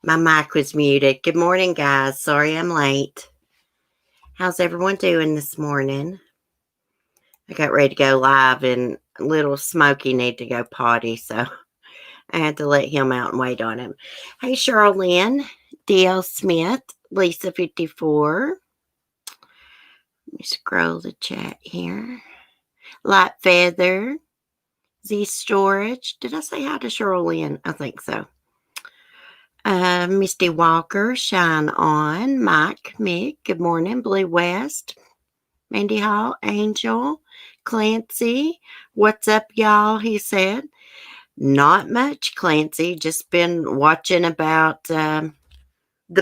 My mic was muted. Good morning, guys. Sorry I'm late. How's everyone doing this morning? I got ready to go live, and little Smokey need to go potty, so I had to let him out and wait on him. Hey, Charlene, D.L. Smith, Lisa 54. Let me scroll the chat here. Light Feather, Z Storage. Did I say hi to Charlene? I think so. Misty Walker, Shine On, Mike, Mick, good morning, Blue West, Mandy Hall, Angel, Clancy, what's up, y'all? He said, not much, Clancy, just been watching about the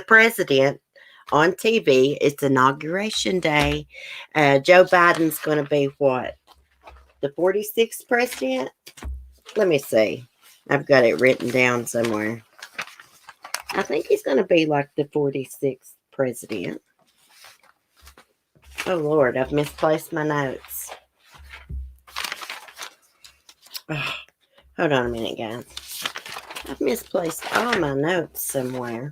president on TV. It's Inauguration Day. Joe Biden's going to be what? The 46th president? Let me see. I've got it written down somewhere. I think he's going to be like the 46th president. Oh, Lord, I've misplaced my notes. Oh, hold on a minute, guys. I've misplaced all my notes somewhere.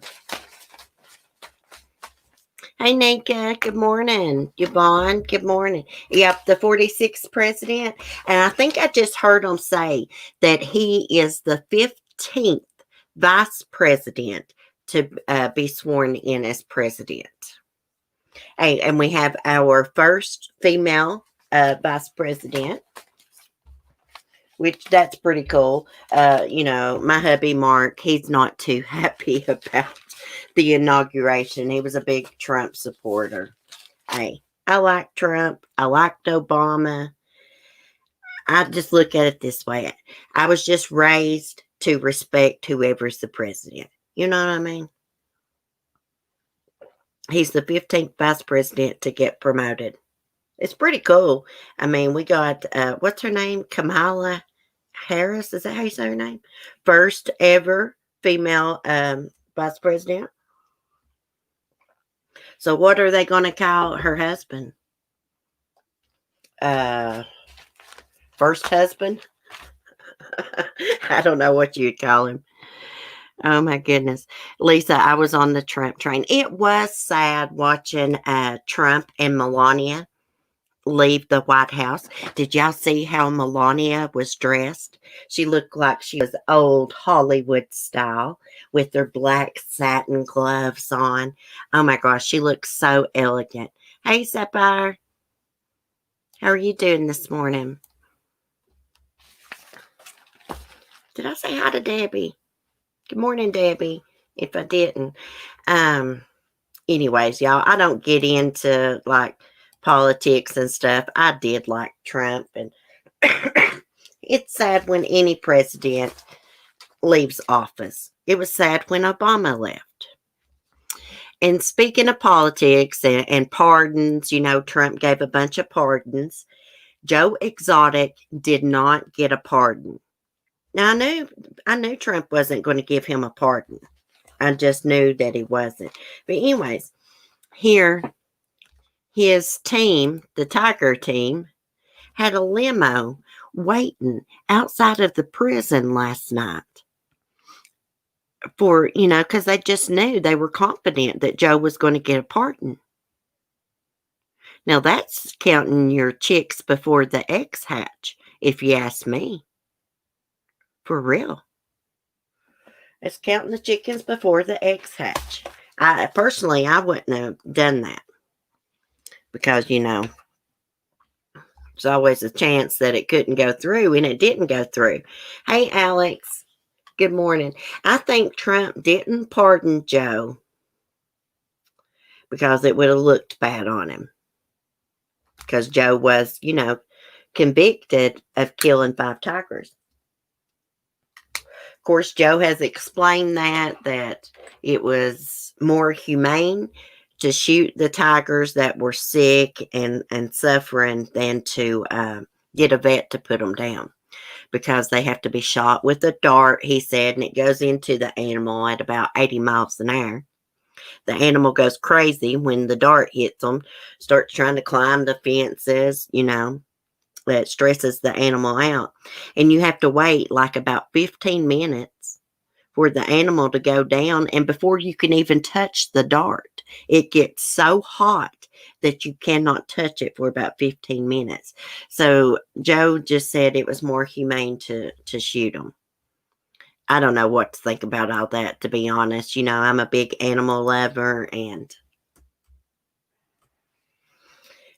Hey, Nika, good morning. Yvonne, good morning. Yep, the 46th president. And I think I just heard him say that he is the 15th vice president to be sworn in as president. Hey, and we have our first female vice president, which that's pretty cool. My hubby Mark, he's not too happy about the inauguration. He was a big Trump supporter. Hey, I like Trump. I liked Obama. I just look at it this way. I was just raised to respect whoever's the president. You know what I mean? He's the 15th vice president to get promoted. It's pretty cool. I mean, we got, what's her name? Kamala Harris. Is that how you say her name? First ever female vice president. So what are they going to call her husband? First husband? I don't know what you'd call him. Oh, my goodness. Lisa, I was on the Trump train. It was sad watching Trump and Melania leave the White House. Did y'all see how Melania was dressed? She looked like she was old Hollywood style with her black satin gloves on. Oh, my gosh. She looked so elegant. Hey, Sapphire. How are you doing this morning? Did I say hi to Debbie? Good morning, Debbie, if I didn't. Anyways, y'all, I don't get into, like, politics and stuff. I did like Trump, and it's sad when any president leaves office. It was sad when Obama left. And speaking of politics and pardons, Trump gave a bunch of pardons. Joe Exotic did not get a pardon. Now, I knew Trump wasn't going to give him a pardon. I just knew that he wasn't. But anyways, here, his team, the Tiger team, had a limo waiting outside of the prison last night for, because they just knew, they were confident that Joe was going to get a pardon. Now, that's counting your chicks before the eggs hatch, if you ask me. For real. It's counting the chickens before the eggs hatch. I wouldn't have done that. Because, there's always a chance that it couldn't go through, and it didn't go through. Hey, Alex. Good morning. I think Trump didn't pardon Joe because it would have looked bad on him. Because Joe was, convicted of killing 5 tigers. Of course, Joe has explained that it was more humane to shoot the tigers that were sick and suffering than to get a vet to put them down, because they have to be shot with a dart, he said, and it goes into the animal at about 80 miles an hour. The animal goes crazy when the dart hits them, starts trying to climb the fences, that stresses the animal out. And you have to wait like about 15 minutes for the animal to go down. And before you can even touch the dart, it gets so hot that you cannot touch it for about 15 minutes. So Joe just said it was more humane to shoot them. I don't know what to think about all that, to be honest. You know, I'm a big animal lover, and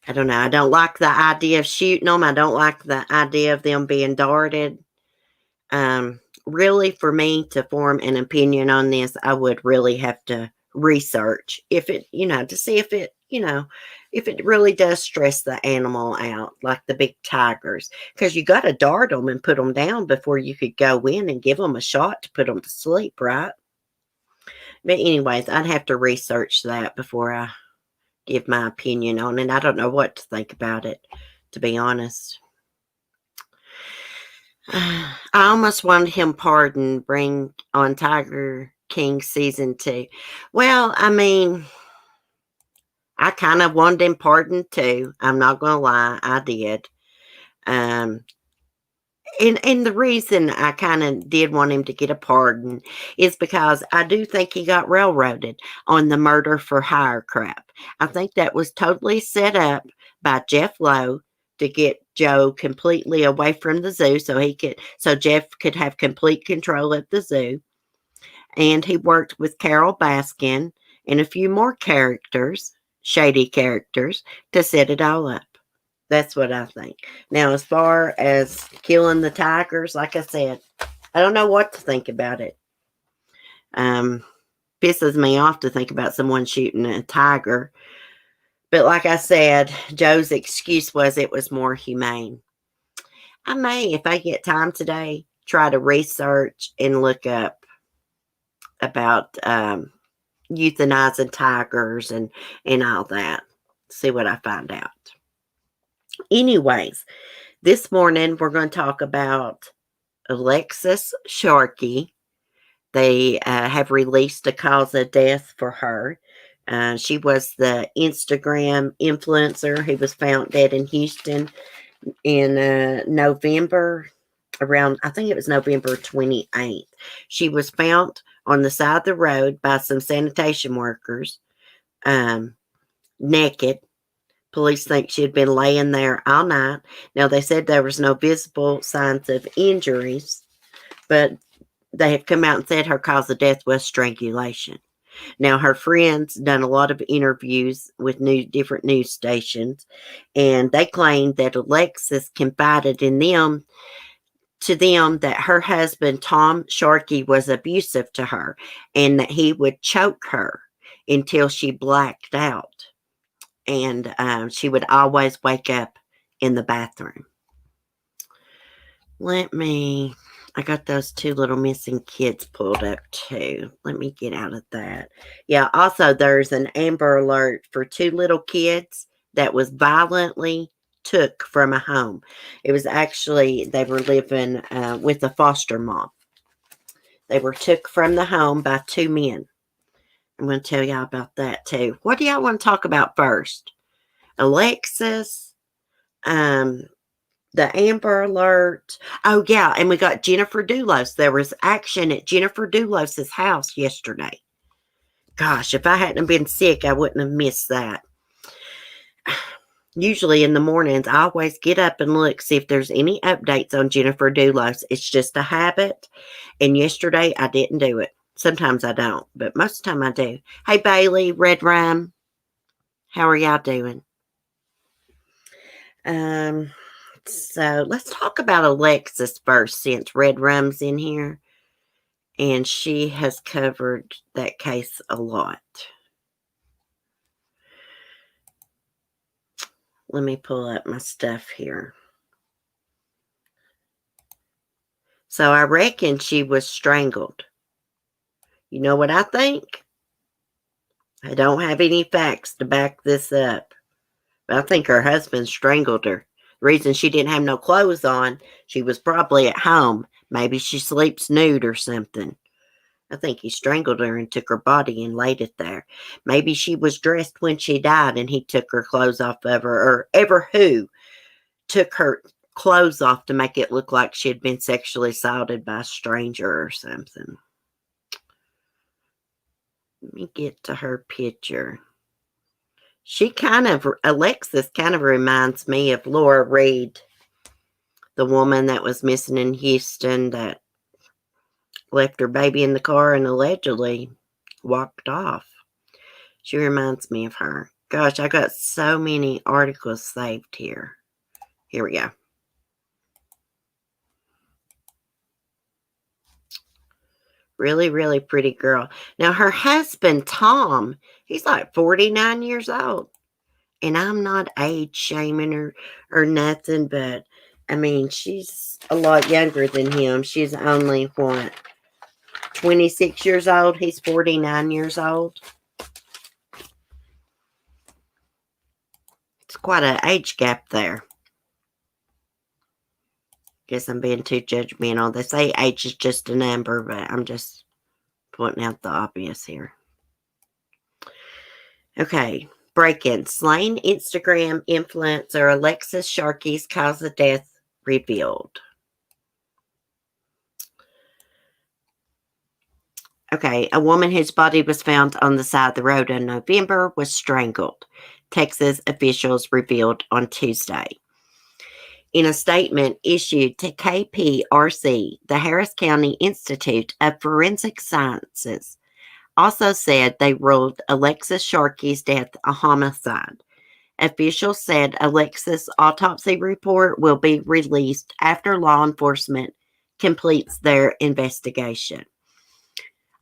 I don't know. I don't like the idea of shooting them. I don't like the idea of them being darted. Really, for me to form an opinion on this, I would really have to research if it, to see if it, if it really does stress the animal out, like the big tigers. Because you got to dart them and put them down before you could go in and give them a shot to put them to sleep, right? But anyways, I'd have to research that before I give my opinion on it. I don't know what to think about it, to be honest. I almost wanted him pardoned, bring on Tiger King season 2. Well, I mean, I kind of wanted him pardoned too. I'm not going to lie, I did. Um, and the reason I kind of did want him to get a pardon is because I do think he got railroaded on the murder for hire crap. I think that was totally set up by Jeff Lowe to get Joe completely away from the zoo so Jeff could have complete control at the zoo. And he worked with Carol Baskin and a few more characters, shady characters, to set it all up. That's what I think. Now, as far as killing the tigers, like I said, I don't know what to think about it. Pisses me off to think about someone shooting a tiger. But like I said, Joe's excuse was it was more humane. I may, if I get time today, try to research and look up about euthanizing tigers and all that. See what I find out. Anyways, this morning we're going to talk about Alexis Sharkey. They have released a cause of death for her. She was the Instagram influencer who was found dead in Houston in November, I think it was November 28th. She was found on the side of the road by some sanitation workers, naked. Police think she had been laying there all night. Now, they said there was no visible signs of injuries, but they have come out and said her cause of death was strangulation. Now, her friends done a lot of interviews with different news stations, and they claimed that Alexis confided to them that her husband, Tom Sharkey, was abusive to her and that he would choke her until she blacked out. And she would always wake up in the bathroom. I got those 2 little missing kids pulled up too. Let me get out of that. Yeah, also there's an Amber Alert for 2 little kids that was violently took from a home. It was actually, they were living with a foster mom. They were took from the home by 2 men. I'm going to tell y'all about that too. What do y'all want to talk about first? Alexis, the Amber Alert. Oh, yeah, and we got Jennifer Dulos. There was action at Jennifer Dulos's house yesterday. Gosh, if I hadn't been sick, I wouldn't have missed that. Usually in the mornings, I always get up and look, see if there's any updates on Jennifer Dulos. It's just a habit, and yesterday I didn't do it. Sometimes I don't, but most of the time I do. Hey, Bailey, Red Rhyme, how are y'all doing? So let's talk about Alexis first, since Red Rum's in here, and she has covered that case a lot. Let me pull up my stuff here. So I reckon she was strangled. You know what I think? I don't have any facts to back this up, but I think her husband strangled her. The reason she didn't have no clothes on, she was probably at home. Maybe she sleeps nude or something. I think he strangled her and took her body and laid it there. Maybe she was dressed when she died and he took her clothes off of her, or ever who took her clothes off to make it look like she had been sexually assaulted by a stranger or something. Let me get to her picture. Alexis kind of reminds me of Laura Reed, the woman that was missing in Houston that left her baby in the car and allegedly walked off. She reminds me of her. Gosh, I got so many articles saved here. Here we go. Really, really pretty girl. Now, her husband, Tom, he's like 49 years old. And I'm not age shaming her or nothing, but I mean, she's a lot younger than him. She's only, 26 years old? He's 49 years old. It's quite an age gap there. Guess I'm being too judgmental. They say age is just a number, but I'm just pointing out the obvious here. Okay. Break-in. Slain Instagram influencer Alexis Sharkey's cause of death revealed. Okay, a woman whose body was found on the side of the road in November was strangled, Texas officials revealed on Tuesday. In a statement issued to KPRC, the Harris County Institute of Forensic Sciences also said they ruled Alexis Sharkey's death a homicide. Officials said Alexis' autopsy report will be released after law enforcement completes their investigation.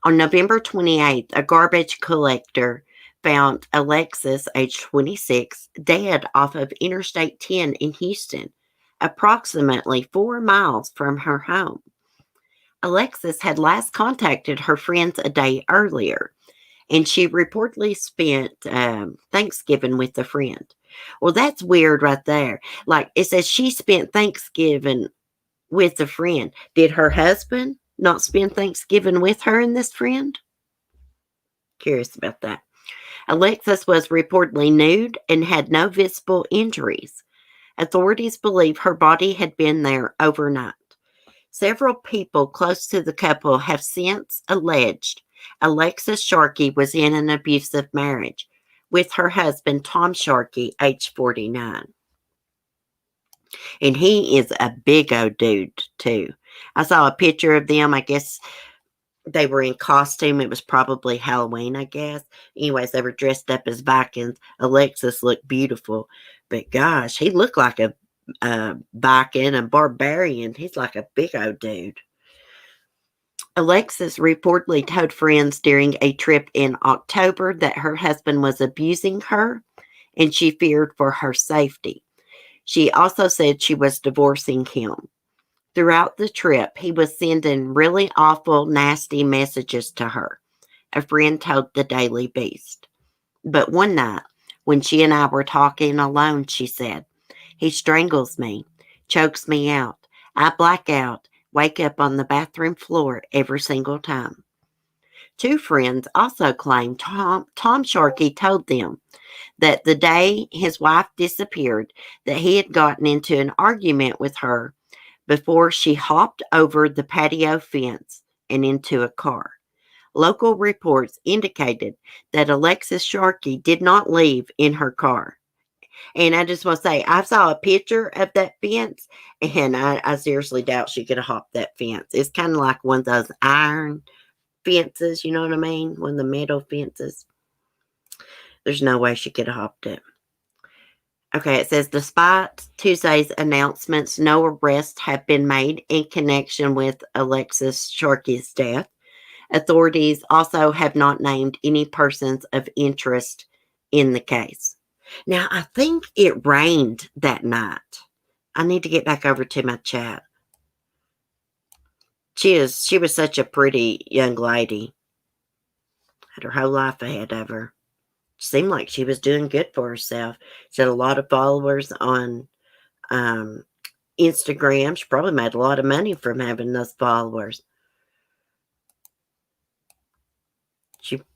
On November 28th, a garbage collector found Alexis, age 26, dead off of Interstate 10 in Houston, approximately 4 miles from her home. Alexis had last contacted her friends a day earlier, and she reportedly spent Thanksgiving with a friend. Well, that's weird right there. Like, it says she spent Thanksgiving with a friend. Did her husband not spend Thanksgiving with her and this friend? Curious about that. Alexis was reportedly nude and had no visible injuries. Authorities believe her body had been there overnight. Several people close to the couple have since alleged Alexis Sharkey was in an abusive marriage with her husband, Tom Sharkey, age 49. And he is a big old dude, too. I saw a picture of them. I guess they were in costume. It was probably Halloween, I guess. Anyways, they were dressed up as Vikings. Alexis looked beautiful. But gosh, he looked like a Viking, a barbarian. He's like a big old dude. Alexis reportedly told friends during a trip in October that her husband was abusing her and she feared for her safety. She also said she was divorcing him. Throughout the trip, he was sending really awful, nasty messages to her, a friend told the Daily Beast. But one night, when she and I were talking alone, she said, "He strangles me, chokes me out. I black out, wake up on the bathroom floor every single time." Two friends also claimed Tom Sharkey told them that the day his wife disappeared, that he had gotten into an argument with her before she hopped over the patio fence and into a car. Local reports indicated that Alexis Sharkey did not leave in her car. And I just want to say, I saw a picture of that fence, and I seriously doubt she could have hopped that fence. It's kind of like one of those iron fences, you know what I mean? One of the metal fences. There's no way she could have hopped it. Okay, it says, despite Tuesday's announcements, no arrests have been made in connection with Alexis Sharkey's death. Authorities also have not named any persons of interest in the case. Now, I think it rained that night. I need to get back over to my chat. She was such a pretty young lady. Had her whole life ahead of her. Seemed like she was doing good for herself. She had a lot of followers on Instagram. She probably made a lot of money from having those followers.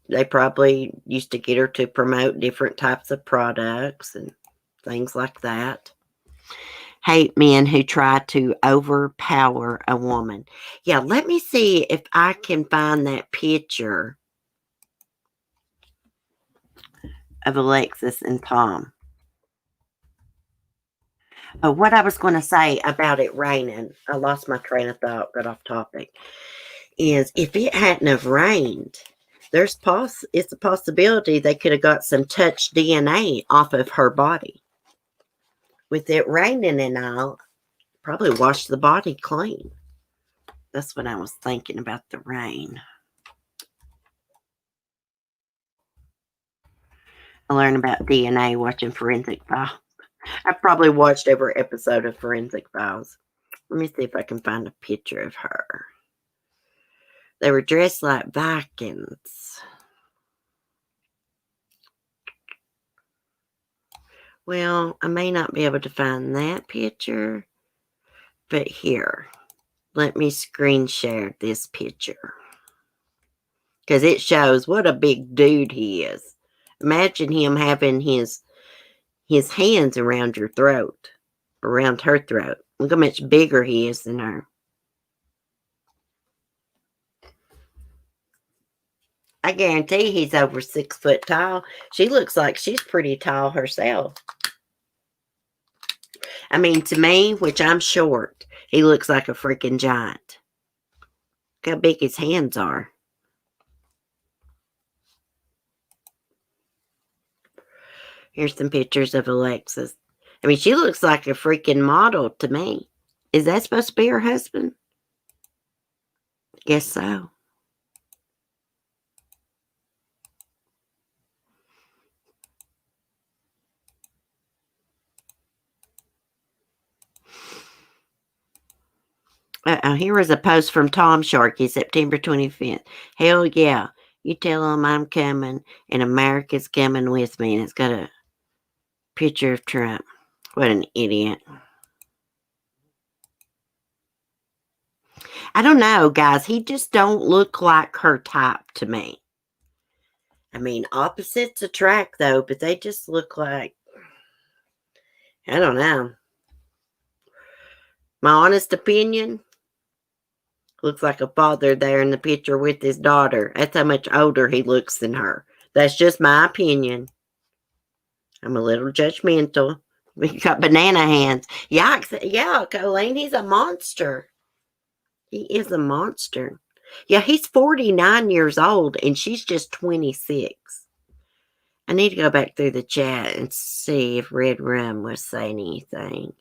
They probably used to get her to promote different types of products and things like that. Hate men who try to overpower a woman. Yeah, let me see if I can find that picture of Alexis and Tom. Oh, what I was going to say about it raining, I lost my train of thought, got off topic, is if it hadn't have rained, it's a possibility they could have got some touch DNA off of her body. With it raining and all, probably washed the body clean. That's what I was thinking about the rain. I learned about DNA watching Forensic Files. I've probably watched every episode of Forensic Files. Let me see if I can find a picture of her. They were dressed like Vikings. Well, I may not be able to find that picture, but here, let me screen share this picture. Because it shows what a big dude he is. Imagine him having his hands around your throat, around her throat. Look how much bigger he is than her. I guarantee he's over 6 foot tall. She looks like she's pretty tall herself. I mean, to me, which I'm short, he looks like a freaking giant. Look how big his hands are. Here's some pictures of Alexis. I mean, she looks like a freaking model to me. Is that supposed to be her husband? Guess so. Here is a post from Tom Sharkey, September 25th. Hell yeah. You tell him I'm coming and America's coming with me. And it's got a picture of Trump. What an idiot. I don't know, guys. He just don't look like her type to me. I mean, opposites attract, though, but they just look like, I don't know. My honest opinion, looks like a father there in the picture with his daughter. That's how much older he looks than her. That's just my opinion. I'm a little judgmental. He got banana hands. Yeah, Colleen, he's a monster. He is a monster. Yeah, he's 49 years old, and she's just 26. I need to go back through the chat and see if Red Rum was saying anything.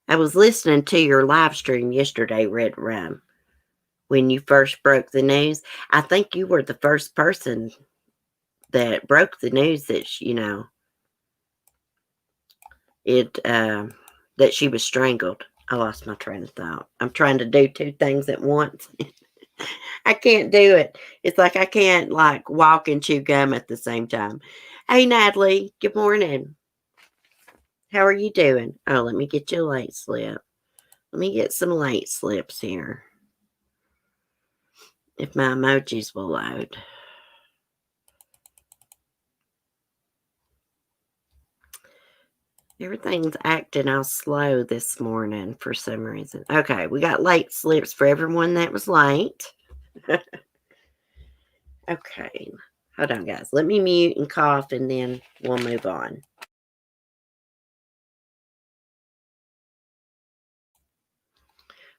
I was listening to your live stream yesterday, Red Rum, when you first broke the news. I think you were the first person that broke the news that, that she was strangled. I lost my train of thought. I'm trying to do two things at once. I can't do it. It's like I can't walk and chew gum at the same time. Hey, Natalie. Good morning. How are you doing? Oh, let me get you a late slip. Let me get some late slips here. If my emojis will load. Everything's acting all slow this morning for some reason. Okay, we got late slips for everyone that was late. Okay, hold on, guys. Let me mute and cough, and then we'll move on.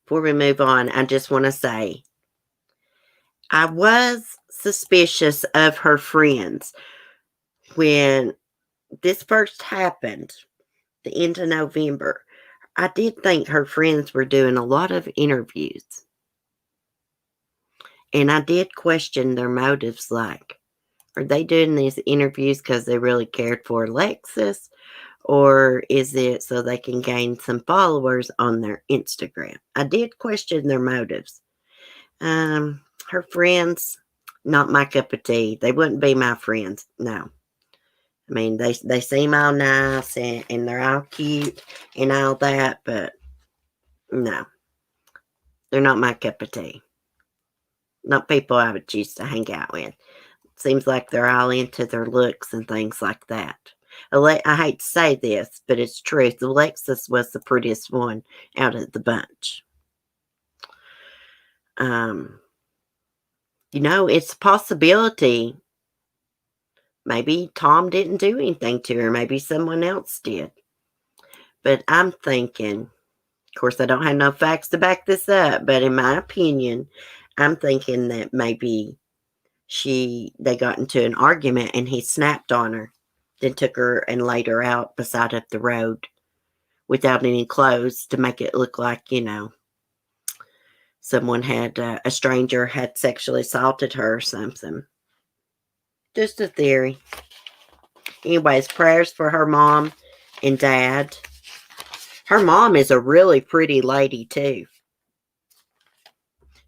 Before we move on, I just want to say I was suspicious of her friends when this first happened, the end of November. I did think her friends were doing a lot of interviews. And I did question their motives, are they doing these interviews because they really cared for Alexis? Or is it so they can gain some followers on their Instagram? I did question their motives. Her friends, not my cup of tea. They wouldn't be my friends, no. I mean, they seem all nice and they're all cute and all that, but no. They're not my cup of tea. Not people I would choose to hang out with. Seems like they're all into their looks and things like that. I hate to say this, but it's truth. Alexis was the prettiest one out of the bunch. It's a possibility Maybe Tom didn't do anything to her. Maybe someone else did. But I'm thinking, of course, I don't have no facts to back this up, but in my opinion, I'm thinking that maybe they got into an argument and he snapped on her, then took her and laid her out beside of the road without any clothes to make it look like, someone a stranger had sexually assaulted her or something. Just a theory. Anyways, prayers for her mom and dad. Her mom is a really pretty lady too.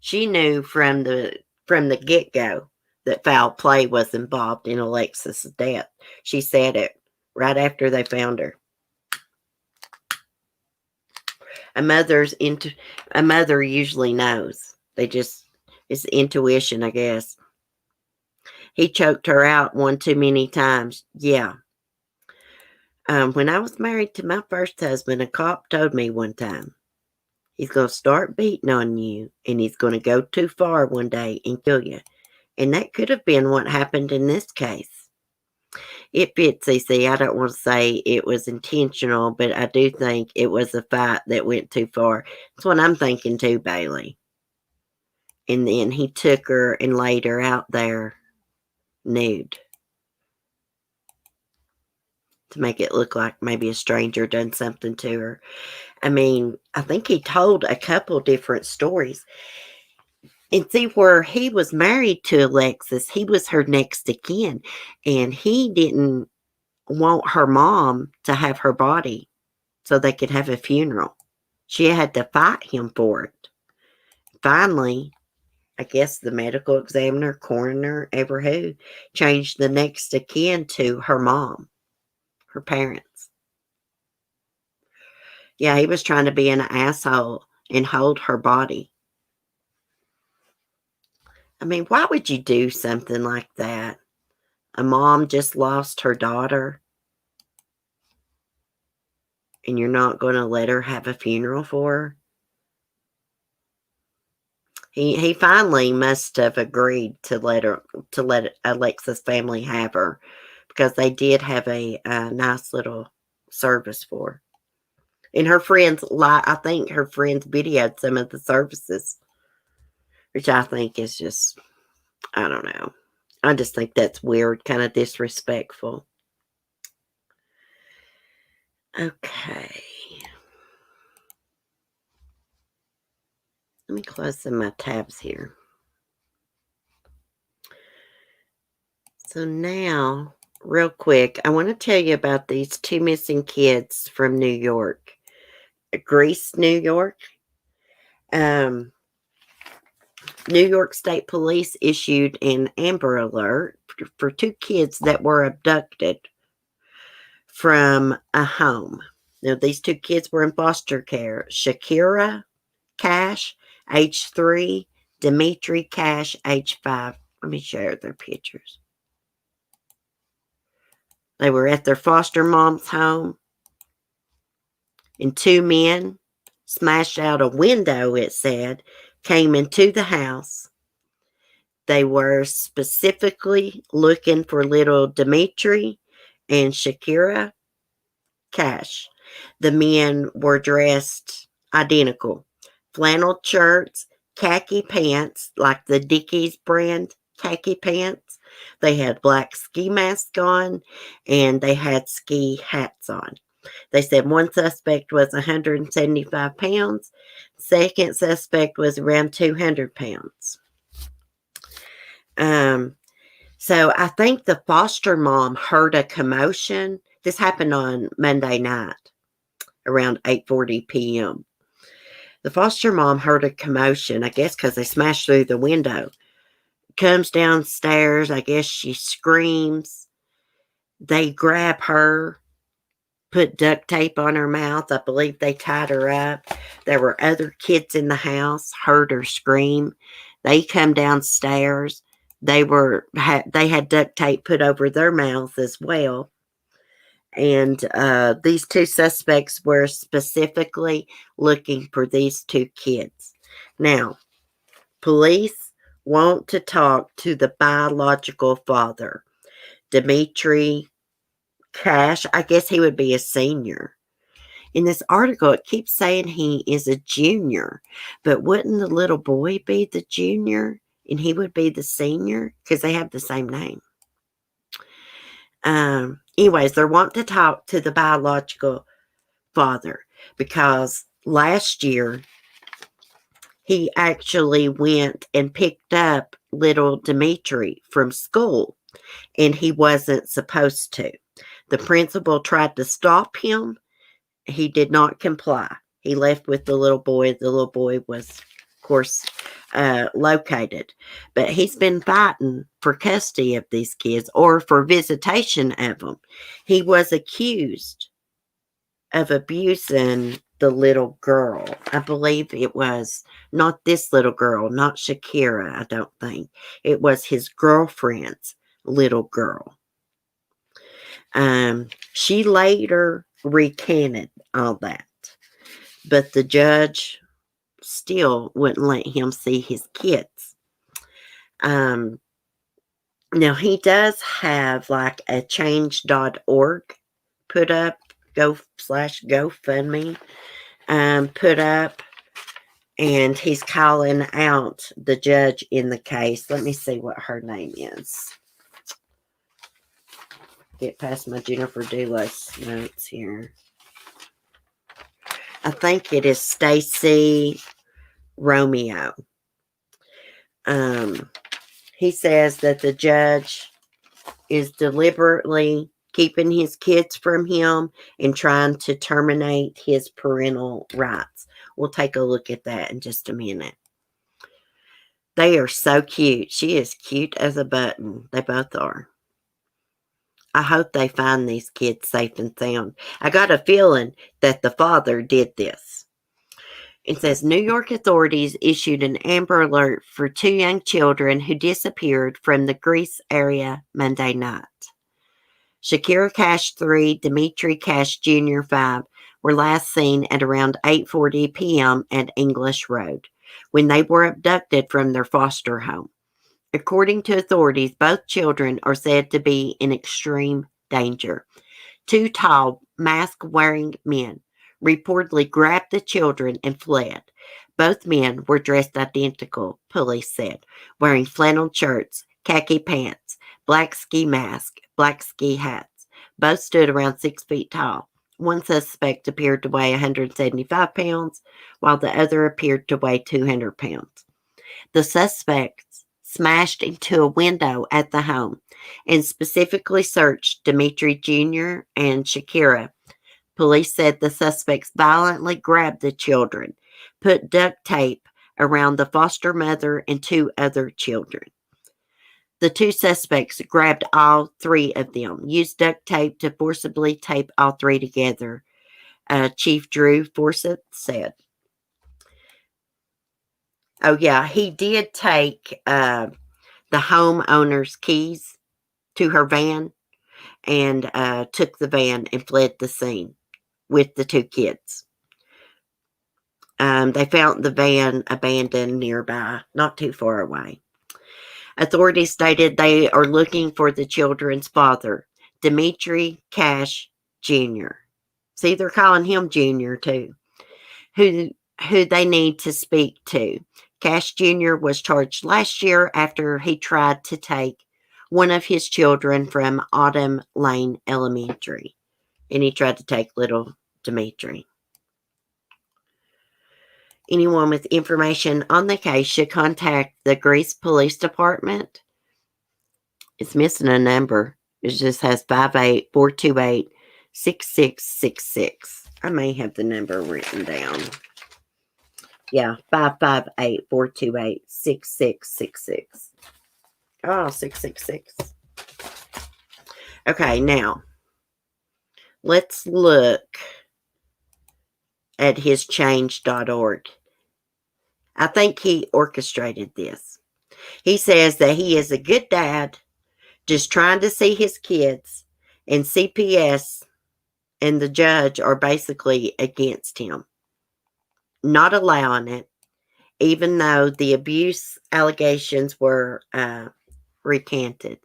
She knew from the get-go that foul play was involved in Alexis' death. She said it right after they found her. A mother usually knows. It's intuition, I guess. He choked her out one too many times. Yeah. When I was married to my first husband, a cop told me one time, he's going to start beating on you, and he's going to go too far one day and kill you. And that could have been what happened in this case. It fits, CC. I don't want to say it was intentional, but I do think it was a fight that went too far. That's what I'm thinking too, Bailey. And then he took her and laid her out there nude to make it look like maybe a stranger done something to her. I mean, I think he told a couple different stories. And see, where he was married to Alexis, he was her next of kin. And he didn't want her mom to have her body so they could have a funeral. She had to fight him for it. Finally, I guess the medical examiner, coroner, ever who, changed the next of kin to her mom, her parents. Yeah, he was trying to be an asshole and hold her body. I mean, why would you do something like that? A mom just lost her daughter, and you're not going to let her have a funeral for her? He finally must have agreed to let Alexa's family have her, because they did have a nice little service for her. And her friends, I think her friends videoed some of the services, which I think is just, I don't know. I just think that's weird, kind of disrespectful. Okay. Let me close some of my tabs here. So now, real quick, I want to tell you about these two missing kids from New York. Greece, New York. New York State Police issued an Amber Alert for two kids that were abducted from a home. Now, these two kids were in foster care. Shakira Cash, age 3, Dimitri Cash, age 5. Let me share their pictures. They were at their foster mom's home, and two men smashed out a window, it said, came into the house. They were specifically looking for little Dimitri and Shakira Cash. The men were dressed identical. Flannel shirts, khaki pants, like the Dickies brand khaki pants. They had black ski masks on, and they had ski hats on. They said one suspect was 175 pounds. Second suspect was around 200 pounds. So I think the foster mom heard a commotion. This happened on Monday night around 8:40 p.m. The foster mom heard a commotion, I guess because they smashed through the window. Comes downstairs, I guess she screams. They grab her, put duct tape on her mouth. I believe they tied her up. There were other kids in the house, heard her scream. They come downstairs. They had duct tape put over their mouths as well. And these two suspects were specifically looking for these two kids. Now, police want to talk to the biological father. Dimitri Cash. I guess he would be a senior. In this article, it keeps saying he is a junior, but wouldn't the little boy be the junior and he would be the senior because they have the same name? Anyways, they're wanting to talk to the biological father because last year he actually went and picked up little Dimitri from school and he wasn't supposed to. The principal tried to stop him. He did not comply. He left with the little boy. The little boy was, of course, located. But he's been fighting for custody of these kids or for visitation of them. He was accused of abusing the little girl. I believe it was not this little girl, not Shakira, I don't think. It was his girlfriend's little girl. She later recanted all that, but the judge still wouldn't let him see his kids. Now he does have like a change.org put up, GoFundMe put up, and he's calling out the judge in the case. Let me see what her name is. Get past my Jennifer Dulos notes here. I think it is Stacy Romeo. He says that the judge is deliberately keeping his kids from him and trying to terminate his parental rights. We'll take a look at that in just a minute. They are so cute. She is cute as a button. They both are. I hope they find these kids safe and sound. I got a feeling that the father did this. It says New York authorities issued an Amber Alert for 2 young children who disappeared from the Greece area Monday night. Shakira Cash 3, Dimitri Cash Jr. 5 were last seen at around 8:40 p.m. at English Road when they were abducted from their foster home. According to authorities, both children are said to be in extreme danger. 2 tall, mask-wearing men reportedly grabbed the children and fled. Both men were dressed identical, police said, wearing flannel shirts, khaki pants, black ski mask, black ski hats. Both stood around 6 feet tall. One suspect appeared to weigh 175 pounds, while the other appeared to weigh 200 pounds. The suspects smashed into a window at the home and specifically searched Dimitri Jr. and Shakira. Police said the suspects violently grabbed the children, put duct tape around the foster mother and 2 other children. The 2 suspects grabbed all 3 of them, used duct tape to forcibly tape all 3 together, Chief Drew Forsyth said. Oh, yeah, he did take the homeowner's keys to her van and took the van and fled the scene with the 2 kids. They found the van abandoned nearby, not too far away. Authorities stated they are looking for the children's father, Dimitri Cash Jr. See, they're calling him Junior too, who they need to speak to. Cash Jr. was charged last year after he tried to take one of his children from Autumn Lane Elementary, and he tried to take little Dimitri. Anyone with information on the case should contact the Greece Police Department. It's missing a number. It just has 58428-6666. I may have the number written down. Yeah, 558-428-6666. Oh, 666. Okay, now, let's look at his change.org. I think he orchestrated this. He says that he is a good dad, just trying to see his kids, and CPS and the judge are basically against him, not allowing it, even though the abuse allegations were recanted.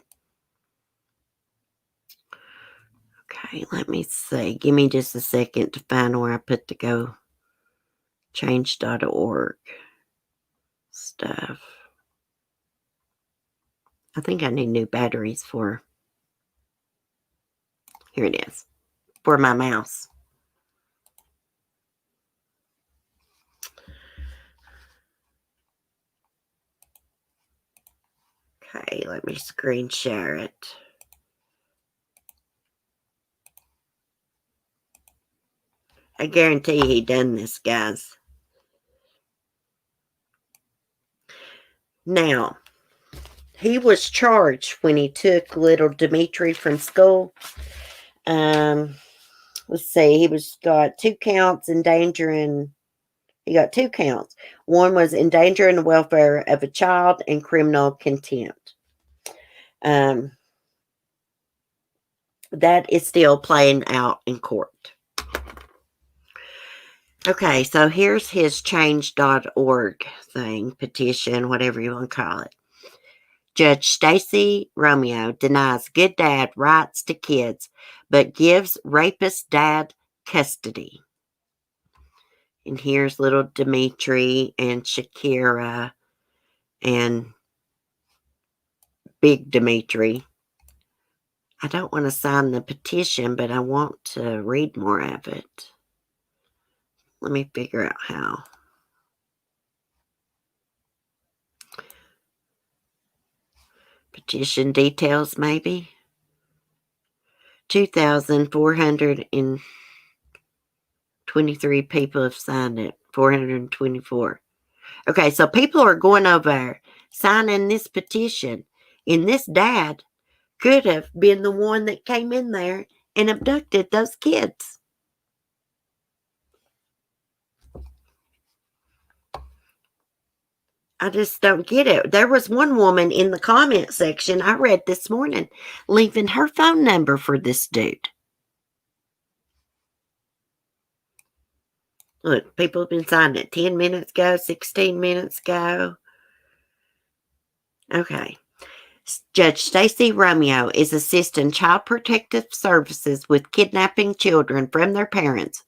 Okay, let me see. Give me just a second to find where I put the go change.org stuff. I think I need new batteries for, here it is, for my mouse. Okay, let me screen share it. I guarantee he done this, guys. Now, he was charged when he took little Dimitri from school. Let's see, he got 2 counts endangering. He got 2 counts. One was endangering the welfare of a child and criminal contempt. That is still playing out in court. Okay, so here's his change.org thing, petition, whatever you want to call it. Judge Stacey Romeo denies good dad rights to kids, but gives rapist dad custody. And here's little Dimitri and Shakira and big Dimitri. I don't want to sign the petition, but I want to read more of it. Let me figure out how. Petition details, maybe. 2,423 people have signed it. 424. Okay, so people are going over signing this petition. And this dad could have been the one that came in there and abducted those kids. I just don't get it. There was one woman in the comment section I read this morning leaving her phone number for this dude. Look, people have been signing it 10 minutes ago, 16 minutes ago. Okay. Judge Stacey Romeo is assisting Child Protective Services with kidnapping children from their parents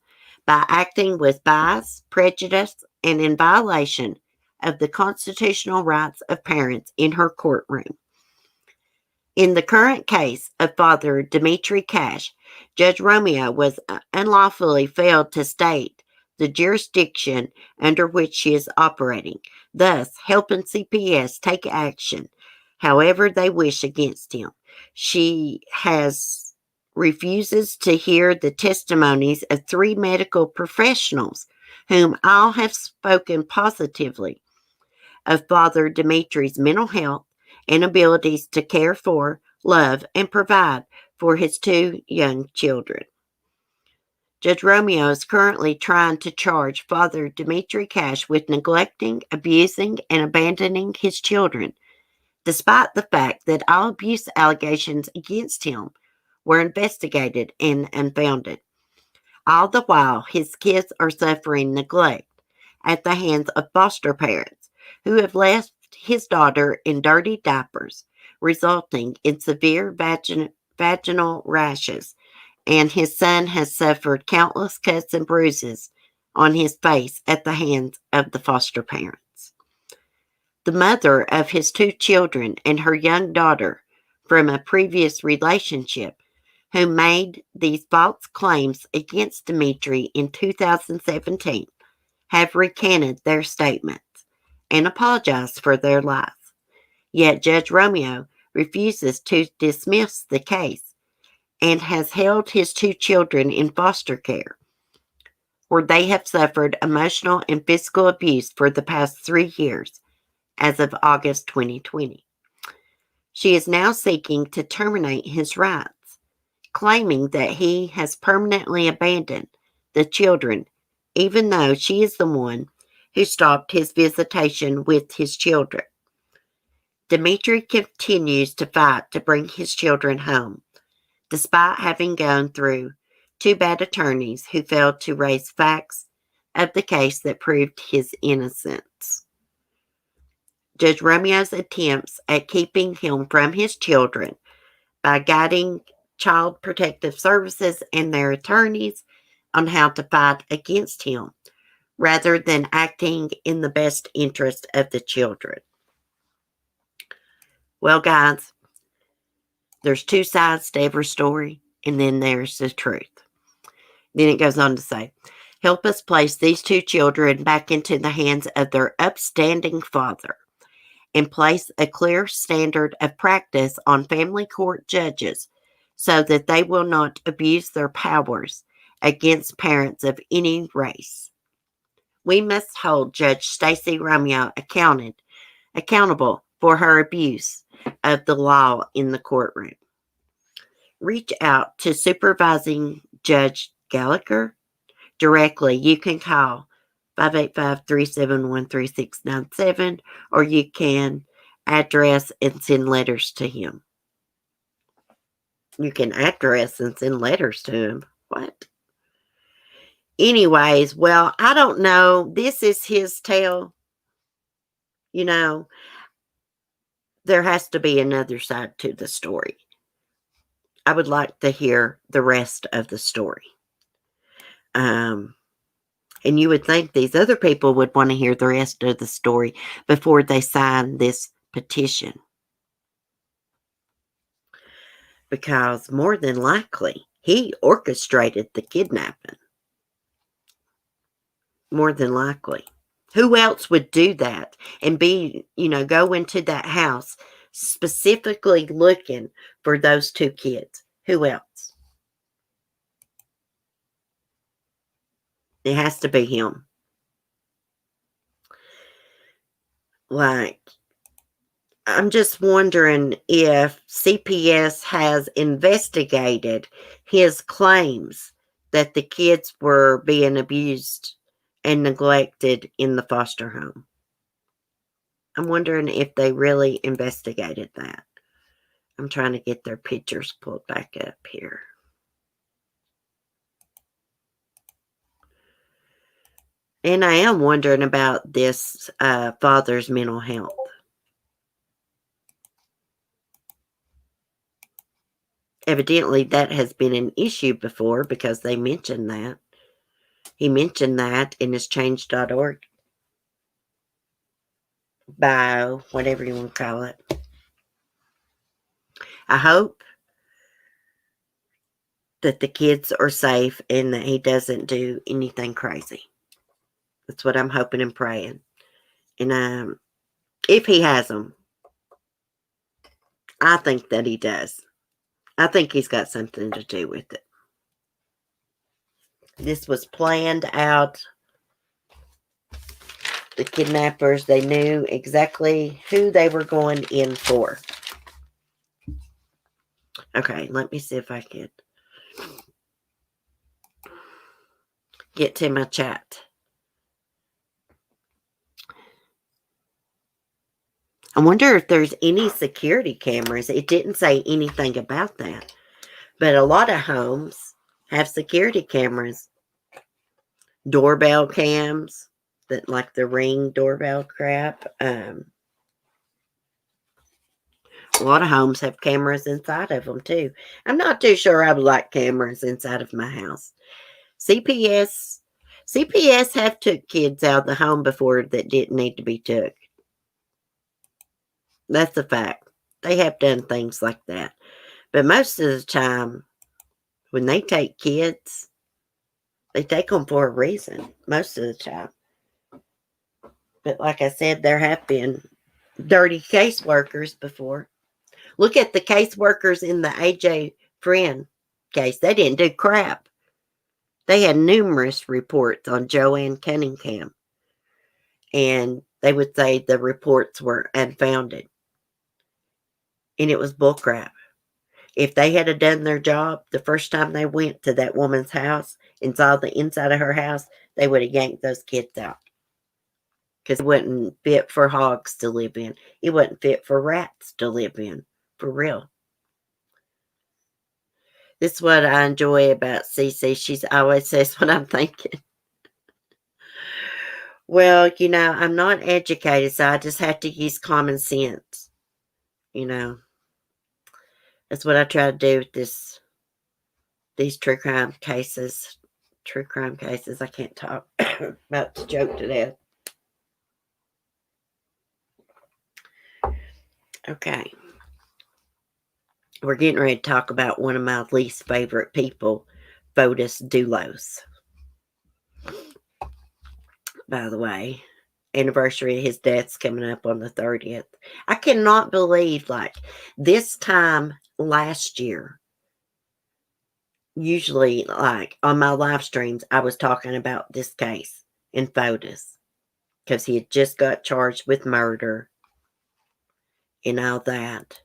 by acting with bias, prejudice, and in violation of the constitutional rights of parents in her courtroom. In the current case of Father Dimitri Cash, Judge Romeo was unlawfully failed to state the jurisdiction under which she is operating, thus helping CPS take action however they wish against him. She refuses to hear the testimonies of 3 medical professionals whom all have spoken positively of Father Dimitri's mental health and abilities to care for, love, and provide for his 2 young children. Judge Romeo is currently trying to charge Father Dimitri Cash with neglecting, abusing, and abandoning his children, despite the fact that all abuse allegations against him were investigated and unfounded. All the while, his kids are suffering neglect at the hands of foster parents who have left his daughter in dirty diapers, resulting in severe vaginal rashes, and his son has suffered countless cuts and bruises on his face at the hands of the foster parents. The mother of his 2 children and her young daughter from a previous relationship, who made these false claims against Dimitri in 2017, have recanted their statements and apologized for their lies. Yet Judge Romeo refuses to dismiss the case and has held his 2 children in foster care, where they have suffered emotional and physical abuse for the past 3 years, as of August 2020. She is now seeking to terminate his rights, claiming that he has permanently abandoned the children, even though she is the one who stopped his visitation with his children. Dimitri continues to fight to bring his children home, despite having gone through 2 bad attorneys who failed to raise facts of the case that proved his innocence. Judge Romeo's attempts at keeping him from his children by guiding Child Protective Services and their attorneys on how to fight against him, rather than acting in the best interest of the children. Well, guys, there's two sides to every story, and then there's the truth. Then it goes on to say, help us place these two children back into the hands of their upstanding father and place a clear standard of practice on family court judges so that they will not abuse their powers against parents of any race. We must hold Judge Stacey Romeo accountable for her abuse of the law in the courtroom. Reach out to Supervising Judge Gallagher directly. You can call 585-371-3697, or you can address and send letters to him. You can address and send letters to him. What? Anyways, well, I don't know. This is his tale. You know, there has to be another side to the story. I would like to hear the rest of the story. And you would think these other people would want to hear the rest of the story before they sign this petition. Because more than likely, he orchestrated the kidnapping. More than likely. Who else would do that and go into that house specifically looking for those two kids? Who else? It has to be him. Like, I'm just wondering if CPS has investigated his claims that the kids were being abused and neglected in the foster home. I'm wondering if they really investigated that. I'm trying to get their pictures pulled back up here. And I am wondering about this father's mental health. Evidently, that has been an issue before because they mentioned that. He mentioned that in his change.org bio, whatever you want to call it. I hope that the kids are safe and that he doesn't do anything crazy. That's what I'm hoping and praying. And if he has them, I think that he does. I think he's got something to do with it. This was planned out. The kidnappers, they knew exactly who they were going in for. Okay, let me see if I can get to my chat. I wonder if there's any security cameras. It didn't say anything about that. But a lot of homes have security cameras. Doorbell cams, that like the Ring doorbell crap. A lot of homes have cameras inside of them too. I'm not too sure I would like cameras inside of my house. CPS have took kids out of the home before that didn't need to be took. That's a fact. They have done things like that. But most of the time, when they take kids, they take them for a reason. Most of the time. But like I said, there have been dirty caseworkers before. Look at the caseworkers in the AJ Friend case. They didn't do crap. They had numerous reports on Joanne Cunningham. And they would say the reports were unfounded. And it was bullcrap. If they had done their job the first time they went to that woman's house and saw the inside of her house, they would have yanked those kids out. Because it wasn't fit for hogs to live in. It wasn't fit for rats to live in. For real. This is what I enjoy about Cece. She always says what I'm thinking. Well, I'm not educated, so I just have to use common sense. That's what I try to do with this these true crime cases. I can't talk about to joke to death. Okay. We're getting ready to talk about one of my least favorite people, Fotis Dulos. By the way, anniversary of his death's coming up on the 30th. I cannot believe, like, this time last year, usually, like, on my live streams, I was talking about this case in Fotis because he had just got charged with murder and all that.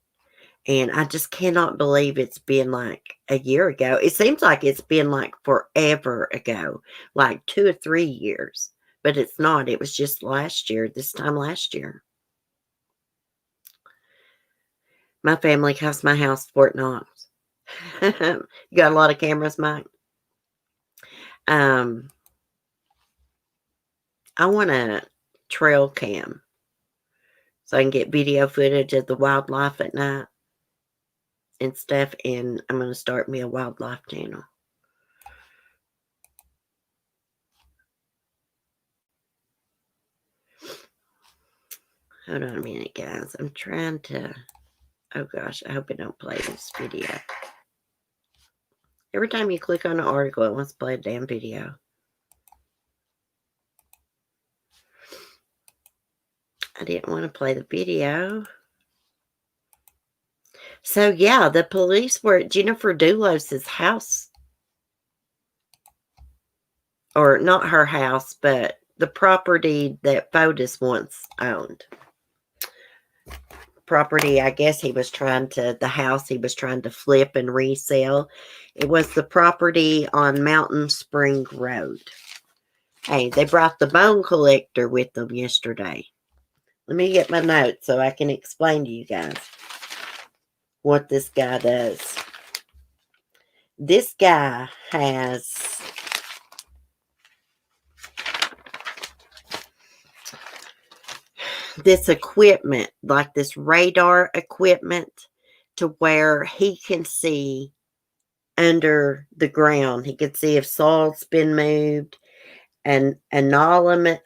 And I just cannot believe it's been like a year ago. It seems like it's been like forever ago, like 2 or 3 years. But it's not. It was just last year, this time last year. My family calls my house Fort Knox. You got a lot of cameras, Mike? I want a trail cam so I can get video footage of the wildlife at night and stuff. And I'm going to start me a wildlife channel. Hold on a minute, guys. I'm trying to... Oh, gosh. I hope it don't play this video. Every time you click on an article, it wants to play a damn video. I didn't want to play the video. So, yeah, the police were at Jennifer Dulos' house. Or not her house, but the property that Fotis once owned. Property, I guess the house he was trying to flip and resell. It was the property on Mountain Spring Road. Hey, they brought the bone collector with them yesterday. Let me get my notes so I can explain to you guys what this guy does. This guy has this equipment, like this radar equipment, to where he can see under the ground. He can see if soil's been moved. And anomaly,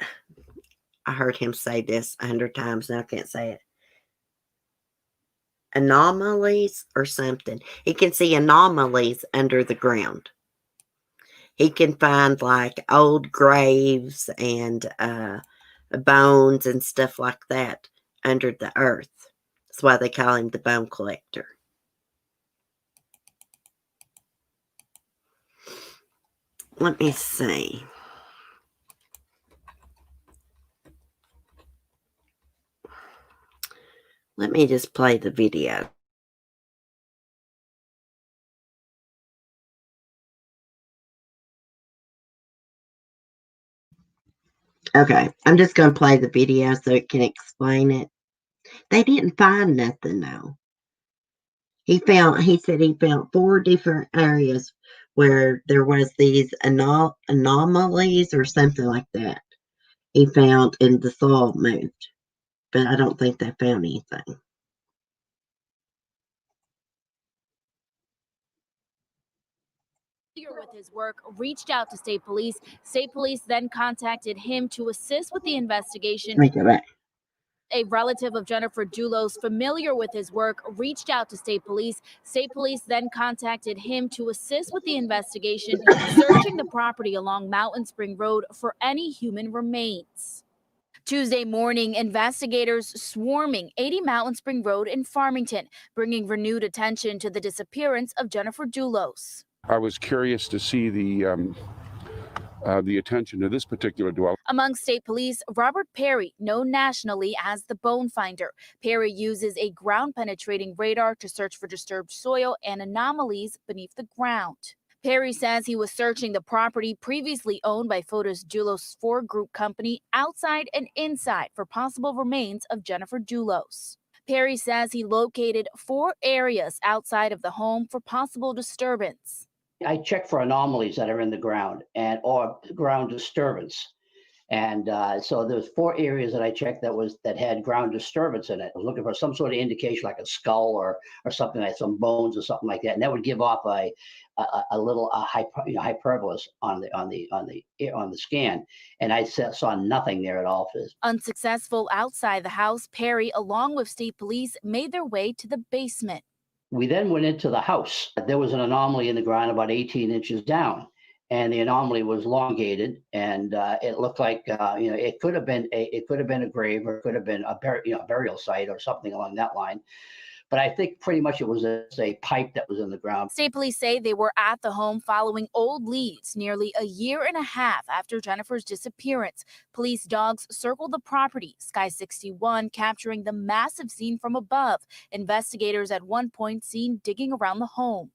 I heard him say this 100 times, now I can't say it. Anomalies or something. He can see anomalies under the ground. He can find like old graves and bones and stuff like that under the earth. That's why they call him the bone collector. Let me see. Let me just play the video. Okay, I'm just going to play the video so it can explain it. They didn't find nothing, though. He said he found 4 different areas where there was these anomalies or something like that. He found in the soil moved, but I don't think they found anything. With his work, reached out to state police. State police then contacted him to assist with the investigation. Let me go back. A relative of Jennifer Dulos, familiar with his work, reached out to state police. State police then contacted him to assist with the investigation, searching the property along Mountain Spring Road for any human remains. Tuesday morning, investigators swarming 80 Mountain Spring Road in Farmington, bringing renewed attention to the disappearance of Jennifer Dulos. I was curious to see the attention to this particular dwelling. Among state police, Robert Perry, known nationally as the Bone Finder. Perry uses a ground-penetrating radar to search for disturbed soil and anomalies beneath the ground. Perry says he was searching the property previously owned by Fotis Dulos' Ford Group company outside and inside for possible remains of Jennifer Dulos. Perry says he located 4 areas outside of the home for possible disturbance. I check for anomalies that are in the ground or ground disturbance. And so there's 4 areas that I checked that had ground disturbance in it. I was looking for some sort of indication like a skull or something like some bones or something like that. And that would give off a a little hyperbolus on the scan, and I saw nothing there at all. Unsuccessful outside the house, Perry, along with state police, made their way to the basement. We then went into the house. There was an anomaly in the ground about 18 inches down, and the anomaly was elongated, and it looked like it could have been a grave, or it could have been a burial site or something along that line. But I think pretty much it was a pipe that was in the ground. State police say they were at the home following old leads nearly a year and a half after Jennifer's disappearance. Police dogs circled the property, Sky 61 capturing the massive scene from above. Investigators at one point seen digging around the home.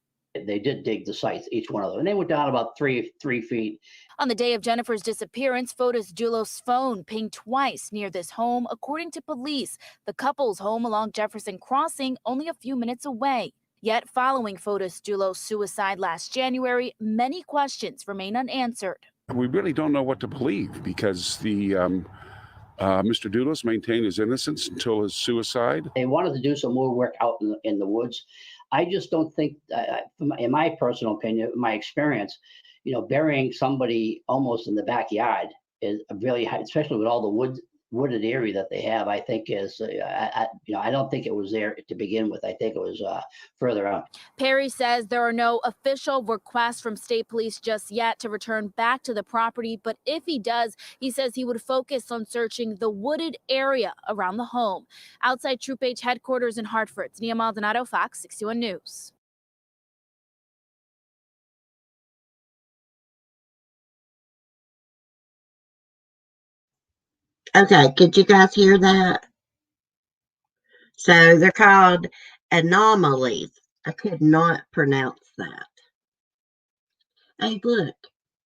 They did dig the sites, each one of them, and they went down about three feet. On the day of Jennifer's disappearance, Fotis Dulos' phone pinged twice near this home, according to police. The couple's home along Jefferson Crossing, only a few minutes away. Yet, following Fotis Dulos' suicide last January, many questions remain unanswered. We really don't know what to believe, because the Mr. Dulos maintained his innocence until his suicide. They wanted to do some more work out in the woods. I just don't think, in my personal opinion, my experience, burying somebody almost in the backyard is really high, especially with all the wooded area that they have. I think is, I don't think it was there to begin with. I think it was further out. Perry says there are no official requests from state police just yet to return back to the property, but if he does, he says he would focus on searching the wooded area around the home. Outside Troop H headquarters in Hartford, Nia Maldonado, Fox 61 News. Okay, could you guys hear that? So they're called anomalies. I could not pronounce that. Hey, look,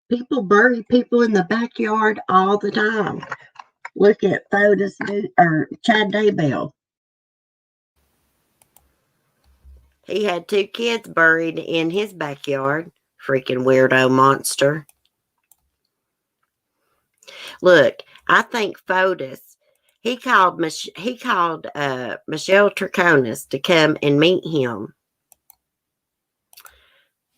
people bury people in the backyard all the time. Look at Fotis or Chad Daybell. He had 2 kids buried in his backyard. Freaking weirdo monster. Look, I think Fotis, he called Michelle Turconis to come and meet him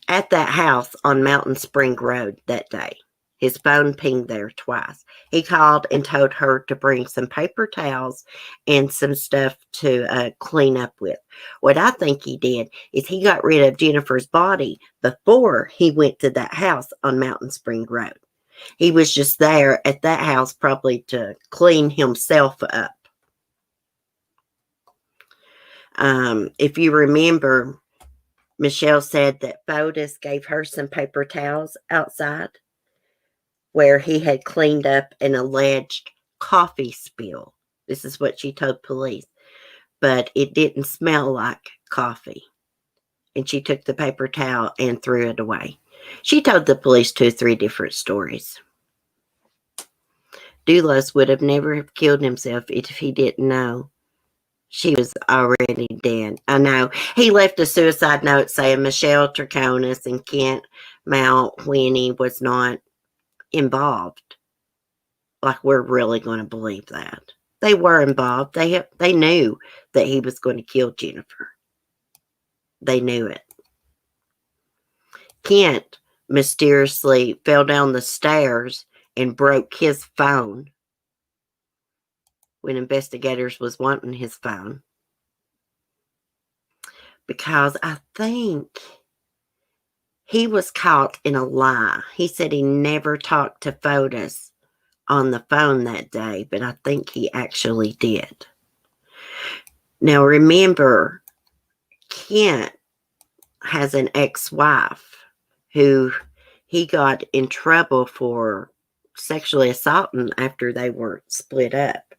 at that house on Mountain Spring Road that day. His phone pinged there twice. He called and told her to bring some paper towels and some stuff to clean up with. What I think he did is he got rid of Jennifer's body before he went to that house on Mountain Spring Road. He was just there at that house probably to clean himself up. If you remember, Michelle said that Fotis gave her some paper towels outside where he had cleaned up an alleged coffee spill. This is what she told police. But it didn't smell like coffee. And she took the paper towel and threw it away. She told the police 2 or 3 different stories. Dulos would have never have killed himself if he didn't know she was already dead. I know. He left a suicide note saying Michelle Turconis and Kent Mount Winnie was not involved. Like we're really going to believe that. They were involved. They knew that he was going to kill Jennifer. They knew it. Kent mysteriously fell down the stairs and broke his phone when investigators was wanting his phone. Because I think he was caught in a lie. He said he never talked to Fotis on the phone that day, but I think he actually did. Now remember, Kent has an ex-wife who he got in trouble for sexually assaulting after they were split up.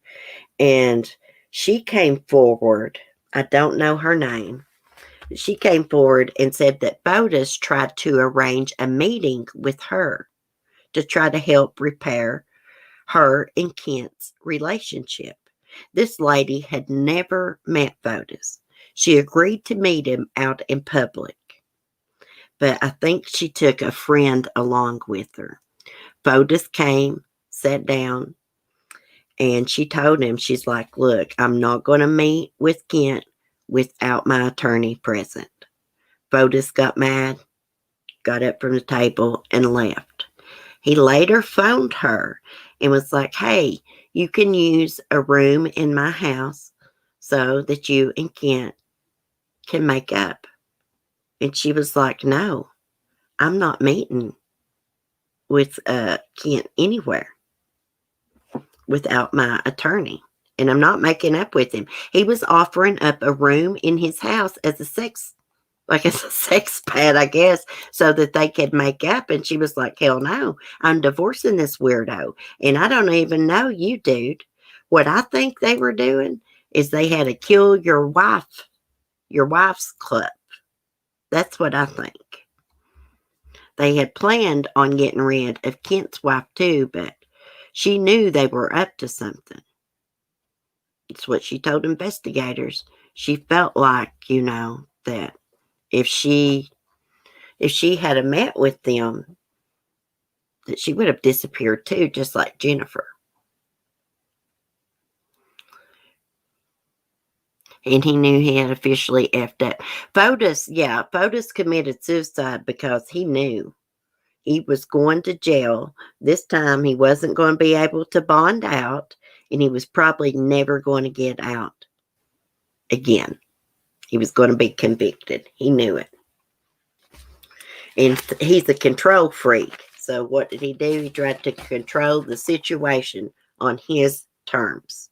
And she came forward. I don't know her name. She came forward and said that Fotis tried to arrange a meeting with her to try to help repair her and Kent's relationship. This lady had never met Fotis. She agreed to meet him out in public. But I think she took a friend along with her. Fotis came, sat down, and she told him, she's like, look, I'm not going to meet with Kent without my attorney present. Fotis got mad, got up from the table, and left. He later phoned her and was like, hey, you can use a room in my house so that you and Kent can make up. And she was like, no, I'm not meeting with Kent anywhere without my attorney. And I'm not making up with him. He was offering up a room in his house as a sex pad, I guess, so that they could make up. And she was like, hell no, I'm divorcing this weirdo. And I don't even know you, dude. What I think they were doing is they had a kill your wife's club. That's what I think. They had planned on getting rid of Kent's wife too, but she knew they were up to something. It's what she told investigators. She felt like, that if she had met with them, that she would have disappeared too, just like Jennifer. And he knew he had officially effed up. Fotis committed suicide because he knew he was going to jail. This time he wasn't going to be able to bond out, and he was probably never going to get out again. He was going to be convicted. He knew it. And he's a control freak. So what did he do? He tried to control the situation on his terms.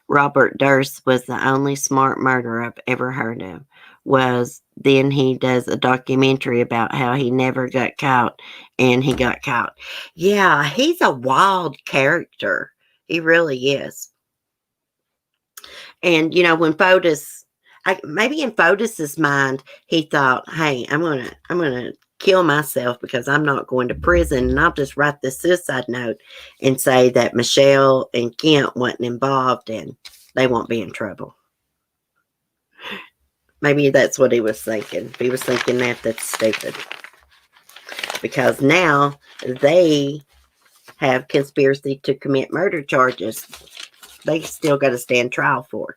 Robert Durst was the only smart murderer I've ever heard of. Then he does a documentary about how he never got caught, and he got caught. Yeah, he's a wild character. He really is. And when Fotis, maybe in Fotis's mind, he thought, "Hey, I'm gonna kill myself because I'm not going to prison, and I'll just write this suicide note and say that Michelle and Kent wasn't involved, and they won't be in trouble." Maybe that's what he was thinking. If he was thinking that, that's stupid. Because now they have conspiracy to commit murder charges. They still got to stand trial for.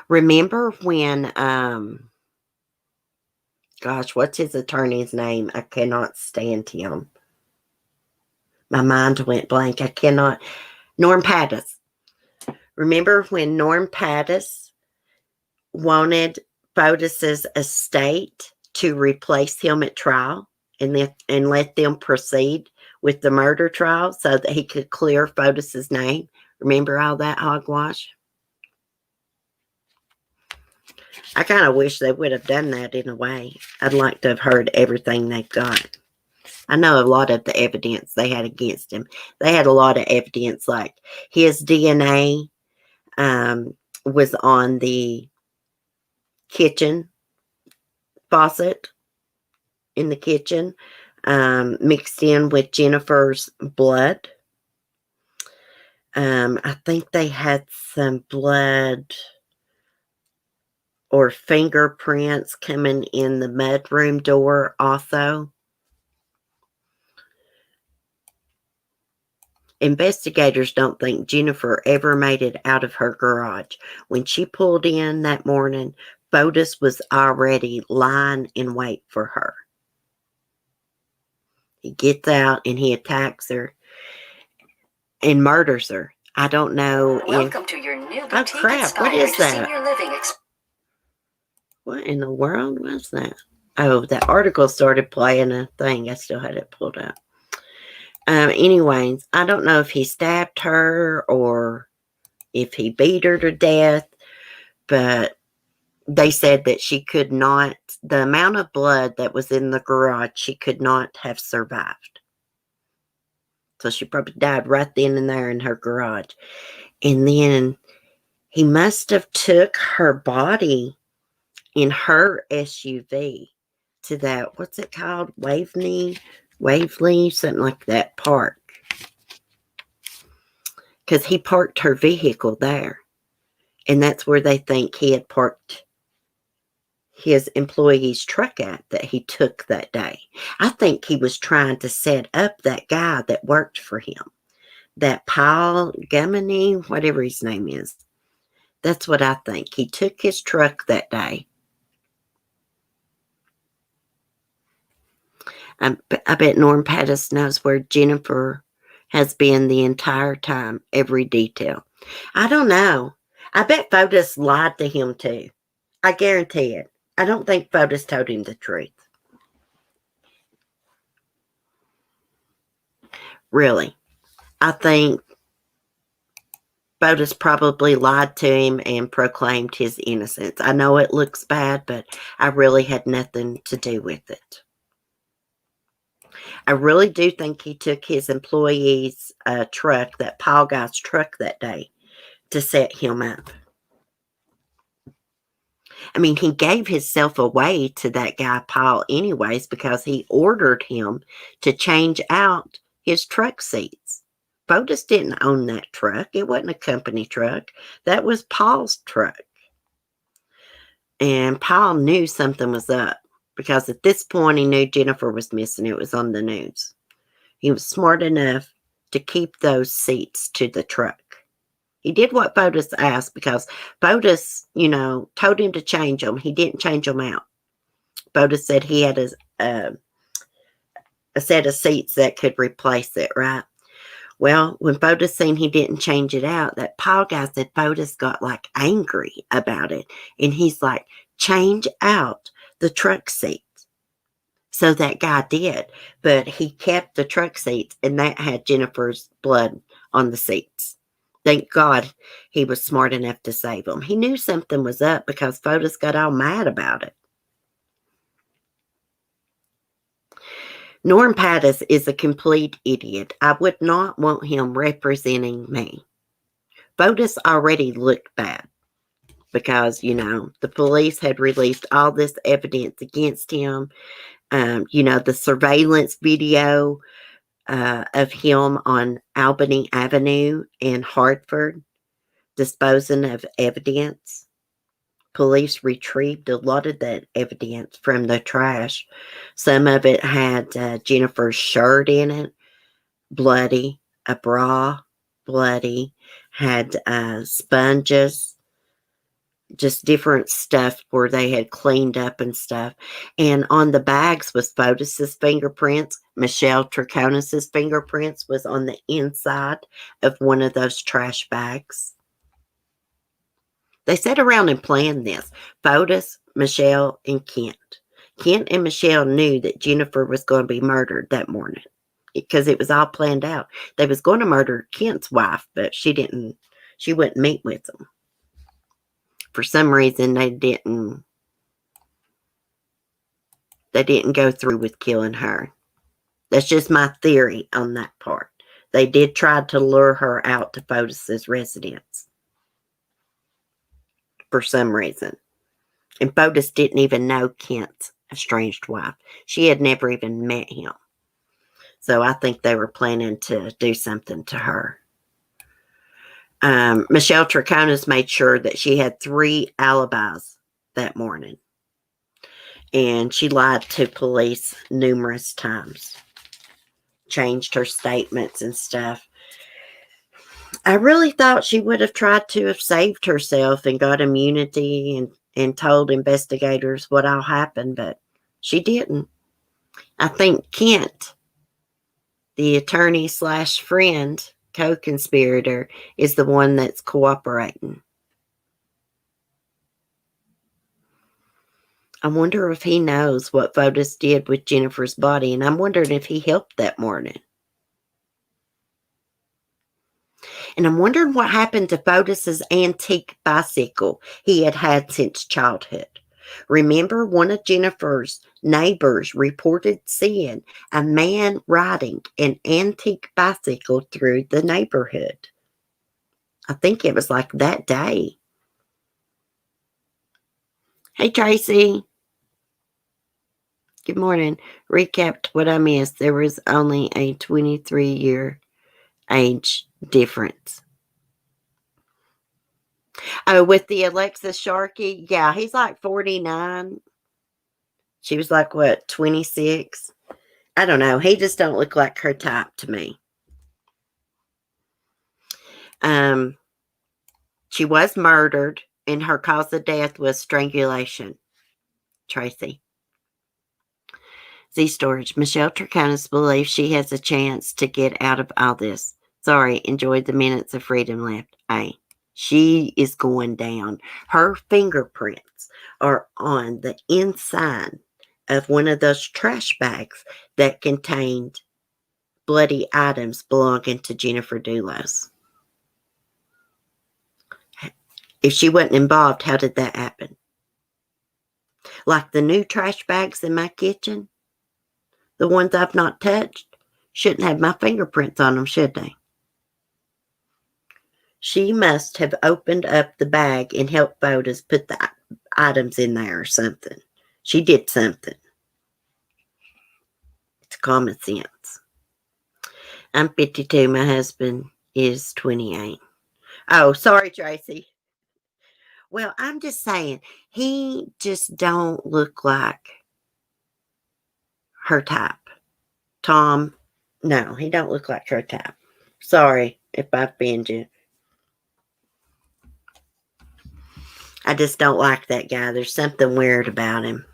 Remember when, what's his attorney's name? I cannot stand him. My mind went blank. Norm Pattis. Remember when Norm Pattis wanted Fotis's estate to replace him at trial and let them proceed with the murder trial so that he could clear Fotis's name? Remember all that hogwash? I kind of wish they would have done that in a way. I'd like to have heard everything they've got. I know a lot of the evidence they had against him. They had a lot of evidence, like his DNA was on the kitchen faucet in the kitchen, mixed in with Jennifer's blood. I think they had some blood or fingerprints coming in the mudroom door also. Investigators don't think Jennifer ever made it out of her garage. When she pulled in that morning, Fotis was already lying in wait for her. He gets out and he attacks her and murders her. I don't know. Welcome to your new boutique. Oh crap! What is that? Senior living What in the world was that? Oh, that article started playing a thing. I still had it pulled up. Anyways, I don't know if he stabbed her or if he beat her to death, but they said that she could not, the amount of blood that was in the garage, she could not have survived. So she probably died right then and there in her garage. And then he must have took her body in her SUV to that, what's it called? Waverly, something like that park. Because he parked her vehicle there. And that's where they think he had parked his employee's truck at that he took that day. I think he was trying to set up that guy that worked for him. That Paul Gumany, whatever his name is. That's what I think. He took his truck that day I bet Norm Pattis knows where Jennifer has been the entire time, every detail. I don't know. I bet Fotis lied to him too. I guarantee it. I don't think Fotis told him the truth. Really. I think Fotis probably lied to him and proclaimed his innocence. I know it looks bad, but I really had nothing to do with it. I really do think he took his employee's truck, that Paul guy's truck that day, to set him up. I mean, he gave himself away to that guy, Paul, anyways, because he ordered him to change out his truck seats. Fotis didn't own that truck. It wasn't a company truck. That was Paul's truck. And Paul knew something was up because at this point he knew Jennifer was missing. It was on the news. He was smart enough to keep those seats to the truck. He did what Fotis asked because Fotis, told him to change them. He didn't change them out. Fotis said he had a set of seats that could replace it, right? Well, when Fotis seen he didn't change it out, that Paul guy said Fotis got like angry about it. And he's like, change out the truck seats. So that guy did. But he kept the truck seats and that had Jennifer's blood on the seats. Thank God he was smart enough to save them. He knew something was up because Fotis got all mad about it. Norm Pattis is a complete idiot. I would not want him representing me. Fotis already looked bad because, the police had released all this evidence against him. The surveillance video of him on Albany Avenue in Hartford, disposing of evidence. Police retrieved a lot of that evidence from the trash. Some of it had Jennifer's shirt in it, bloody, a bra, bloody, had sponges, just different stuff where they had cleaned up and stuff. And on the bags was Fotis's fingerprints. Michelle Troconis's fingerprints was on the inside of one of those trash bags. They sat around and planned this. Fotis, Michelle, and Kent. Kent and Michelle knew that Jennifer was going to be murdered that morning because it was all planned out. They was going to murder Kent's wife, but she wouldn't meet with them. For some reason, they didn't go through with killing her. That's just my theory on that part. They did try to lure her out to Fotis's residence for some reason. And Fotis didn't even know Kent's estranged wife. She had never even met him. So I think they were planning to do something to her. Michelle Troconis made sure that she had 3 alibis that morning. And she lied to police numerous times. Changed her statements and stuff. I really thought she would have tried to have saved herself and got immunity and told investigators what all happened, but she didn't. I think Kent, the attorney / friend, co-conspirator, is the one that's cooperating. I wonder if he knows what Fotis did with Jennifer's body, and I'm wondering if he helped that morning. And I'm wondering what happened to Fotis's antique bicycle he had since childhood. Remember, one of Jennifer's neighbors reported seeing a man riding an antique bicycle through the neighborhood. I think it was like that day. Hey, Tracy. Good morning. Recapped what I missed. There was only a 23-year age difference. Oh, with the Alexis Sharkey? Yeah, he's like 49. She was like, what, 26? I don't know. He just don't look like her type to me. She was murdered, and her cause of death was strangulation, Tracy. Z-Storage. Michelle Turconis believes she has a chance to get out of all this. Sorry, enjoyed the minutes of freedom left. Hey, she is going down. Her fingerprints are on the inside of one of those trash bags that contained bloody items belonging to Jennifer Dulos. If she wasn't involved, how did that happen? Like the new trash bags in my kitchen, the ones I've not touched, shouldn't have my fingerprints on them, should they? She must have opened up the bag and helped Fotis put the items in there or something. She did something. It's common sense. I'm 52. My husband is 28. Oh, sorry, Tracy. Well, I'm just saying, he just don't look like her type. Tom, no, he don't look like her type. Sorry if I offend you. I just don't like that guy. There's something weird about him.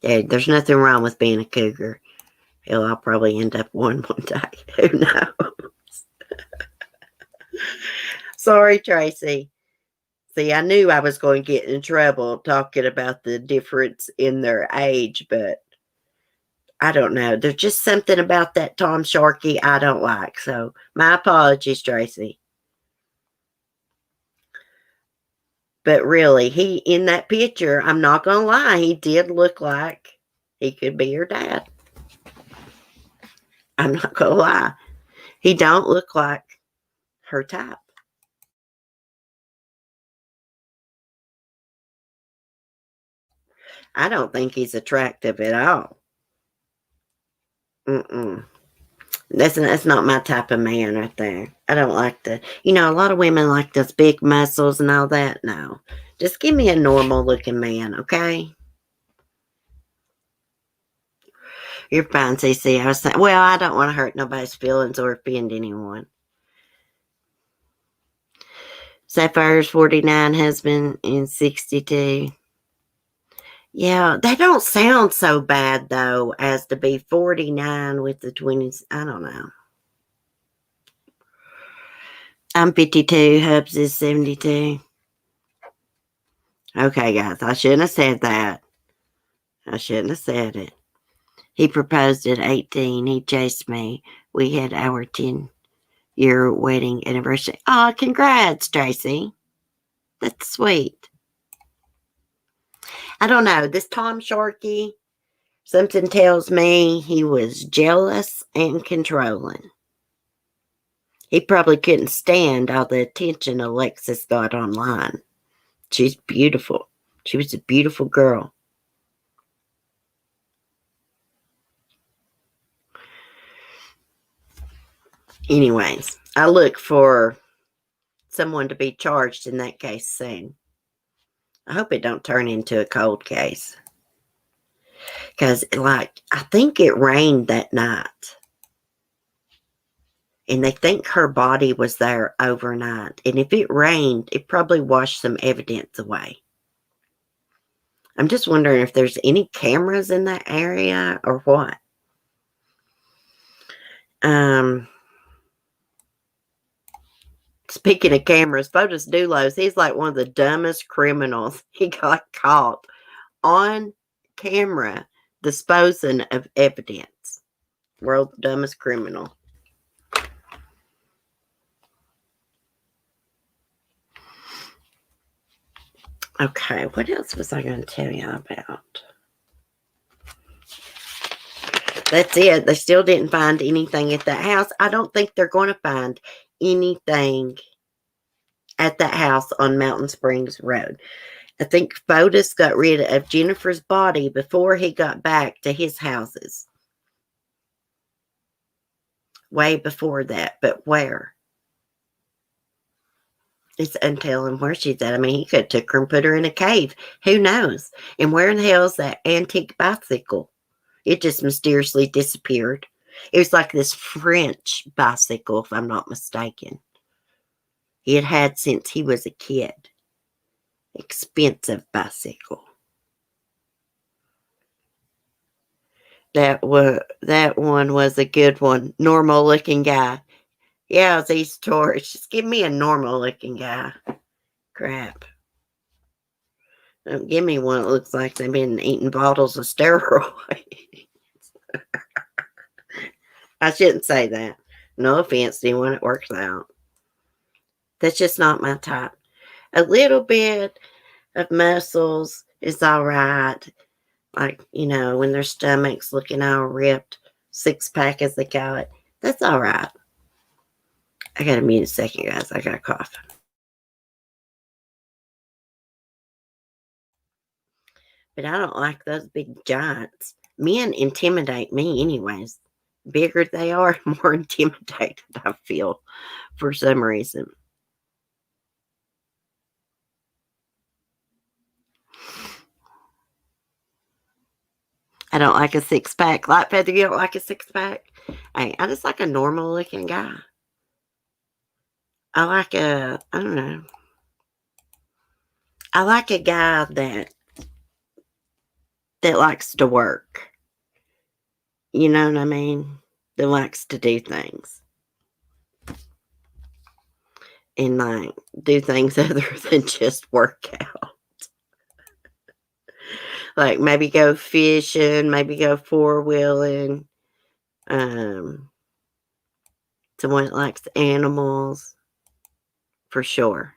Yeah, there's nothing wrong with being a cougar. Hell, I'll probably end up one day. Who knows? Sorry, Tracy. See, I knew I was going to get in trouble talking about the difference in their age, but I don't know. There's just something about that Tom Sharkey I don't like. So, my apologies, Tracy. But really, he, in that picture, I'm not going to lie, he did look like he could be her dad. I'm not going to lie. He don't look like her type. I don't think he's attractive at all. That's not my type of man right there. I don't like a lot of women like those big muscles and all that. No. Just give me a normal looking man, okay? You're fine, CC. I was saying, well, I don't want to hurt nobody's feelings or offend anyone. Sapphire's 49, husband is 62. Yeah, they don't sound so bad, though, as to be 49 with the 20s. I don't know. I'm 52. Hubs is 72. Okay, guys. I shouldn't have said that. I shouldn't have said it. He proposed at 18. He chased me. We had our 10-year wedding anniversary. Oh, congrats, Tracy. That's sweet. I don't know. This Tom Sharkey, something tells me he was jealous and controlling. He probably couldn't stand all the attention Alexis got online. She's beautiful. She was a beautiful girl. Anyways, I look for someone to be charged in that case soon. I hope it don't turn into a cold case. Because, I think it rained that night. And they think her body was there overnight. And if it rained, it probably washed some evidence away. I'm just wondering if there's any cameras in that area or what. Speaking of cameras, Fotis Dulos, he's like one of the dumbest criminals. He got caught on camera disposing of evidence. World's dumbest criminal. Okay, what else was I going to tell you about? That's it. They still didn't find anything at that house. I don't think they're going to find anything at that house on Mountain Springs Road. I think Fotis got rid of Jennifer's body before he got back to his houses. Way before that. But where? It's untelling where she's at. I mean, he could have took her and put her in a cave. Who knows? And where in the hell is that antique bicycle? It just mysteriously disappeared. It was like this French bicycle, if I'm not mistaken. He had had since he was a kid. Expensive bicycle. That one was a good one. Normal looking guy. Yeah, it's East Taurus. Just give me a normal looking guy. Crap. Don't give me one that looks like they've been eating bottles of steroids. I shouldn't say that. No offense to anyone that works out. That's just not my type. A little bit of muscles is all right. Like, when their stomach's looking all ripped, 6-pack as they call it. That's all right. I got to mute a second, guys. I got a cough. But I don't like those big giants. Men intimidate me anyways. Bigger they are, more intimidated I feel for some reason. I don't like a 6-pack. Light feather, you don't like a 6-pack? I just like a normal looking guy. I like I don't know. I like a guy that likes to work. You know what I mean? That likes to do things. And like do things other than just work out. Like maybe go fishing, maybe go 4-wheeling. Someone that likes animals. For sure.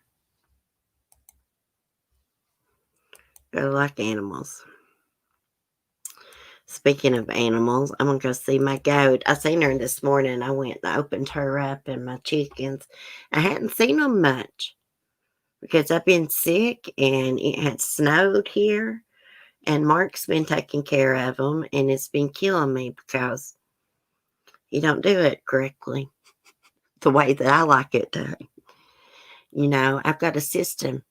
I like animals. Speaking of animals, I'm going to go see my goat. I seen her this morning. I went and opened her up and my chickens. I hadn't seen them much because I've been sick and it had snowed here. And Mark's been taking care of them and it's been killing me because he don't do it correctly the way that I like it done. I've got a system.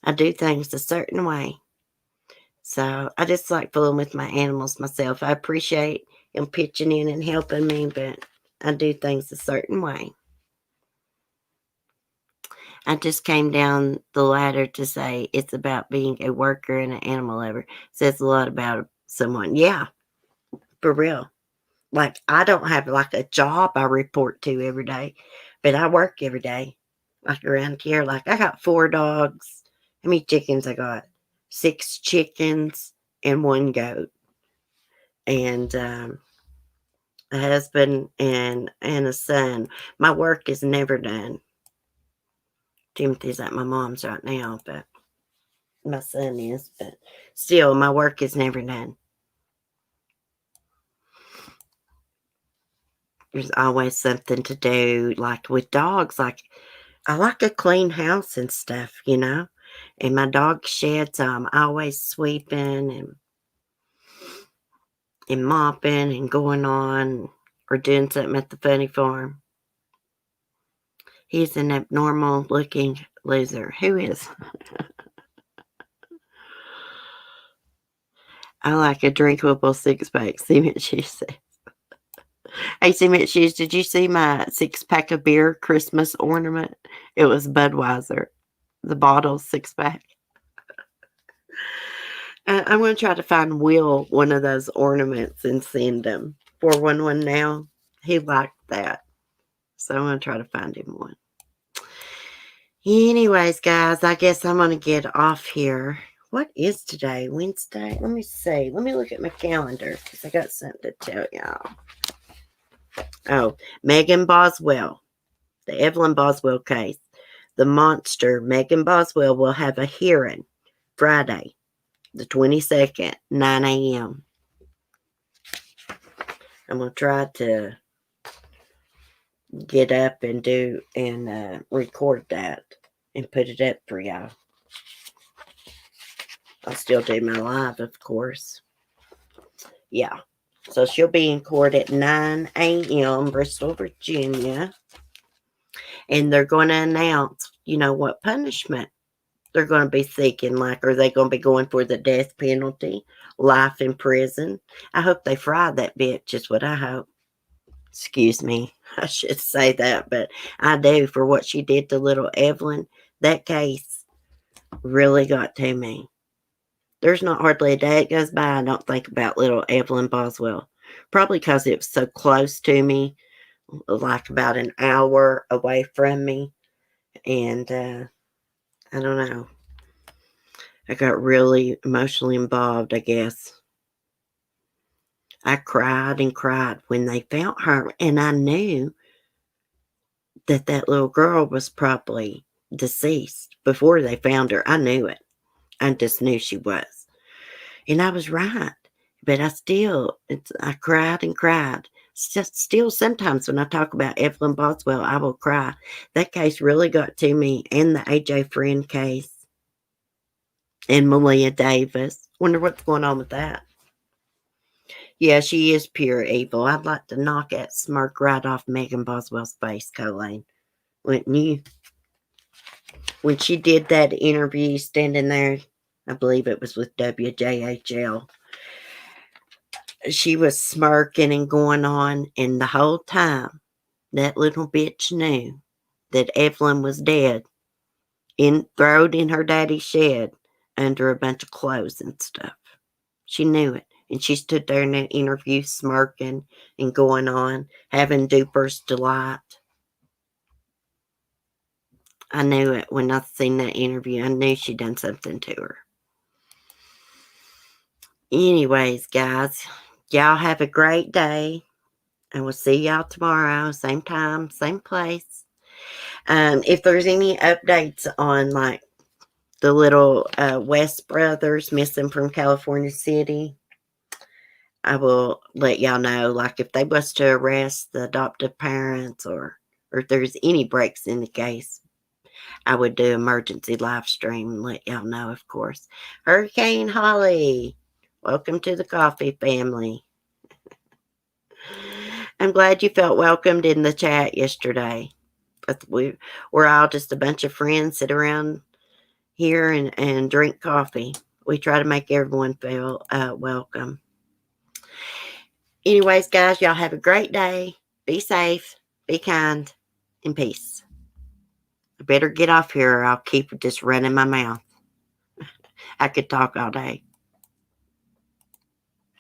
I do things a certain way. So I just like fooling with my animals myself. I appreciate him pitching in and helping me, but I do things a certain way. I just came down the ladder to say it's about being a worker and an animal lover. Says a lot about someone. Yeah, for real. Like, I don't have like a job I report to every day, but I work every day. Like around here, like I got 4 dogs. How many chickens I got? 6 chickens and 1 goat. And a husband and a son. My work is never done. Timothy's at my mom's right now, but my son is. But still, my work is never done. There's always something to do, like with dogs. Like, I like a clean house and stuff, And my dog sheds, I'm always sweeping and mopping and going on or doing something at the funny farm. He's an abnormal looking loser. Who is? I like a drinkable 6-pack. See what she says. Hey, Cement Shoes, did you see my 6-pack of beer Christmas ornament? It was Budweiser. The bottle 6-pack. I'm going to try to find Will one of those ornaments and send him. 411 now. He liked that. So I'm going to try to find him one. Anyways, guys, I guess I'm going to get off here. What is today? Wednesday? Let me see. Let me look at my calendar because I got something to tell y'all. Oh, Megan Boswell. The Evelyn Boswell case. The monster, Megan Boswell, will have a hearing Friday, the 22nd, 9 a.m. I'm going to try to get up and record that and put it up for y'all. I'll still do my live, of course. Yeah. So she'll be in court at 9 a.m., Bristol, Virginia. And they're going to announce, what punishment they're going to be seeking. Like, are they going to be going for the death penalty, life in prison? I hope they fry that bitch, is what I hope. Excuse me, I should say that, but I do, for what she did to little Evelyn. That case really got to me. There's not hardly a day that goes by I don't think about little Evelyn Boswell. Probably because it was so close to me, like about an hour away from me. And I don't know. I got really emotionally involved, I guess. I cried and cried when they found her, and I knew that that little girl was probably deceased before they found her. I knew it. I just knew she was. And I was right. But I cried and cried. Still, sometimes when I talk about Evelyn Boswell, I will cry. That case really got to me, and the AJ Friend case, and Malia Davis. Wonder what's going on with that. Yeah, she is pure evil. I'd like to knock that smirk right off Megan Boswell's face, Colleen. Wouldn't you? When she did that interview standing there, I believe it was with WJHL, she was smirking and going on, and the whole time, that little bitch knew that Evelyn was dead, thrown in her daddy's shed under a bunch of clothes and stuff. She knew it. And she stood there in that interview smirking and going on, having Duper's delight. I knew it when I seen that interview. I knew she'd done something to her. Anyways, guys, y'all have a great day. And we'll see y'all tomorrow, same time, same place. If there's any updates on like the little West brothers missing from California City, I will let y'all know. Like if they was to arrest the adoptive parents, or if there's any breaks in the case, I would do emergency live stream and let y'all know, of course. Hurricane Holly, welcome to the coffee family. I'm glad you felt welcomed in the chat yesterday. But we're all just a bunch of friends sit around here and drink coffee. We try to make everyone feel welcome. Anyways, guys, y'all have a great day. Be safe, be kind, and peace. I better get off here or I'll keep just running my mouth. I could talk all day.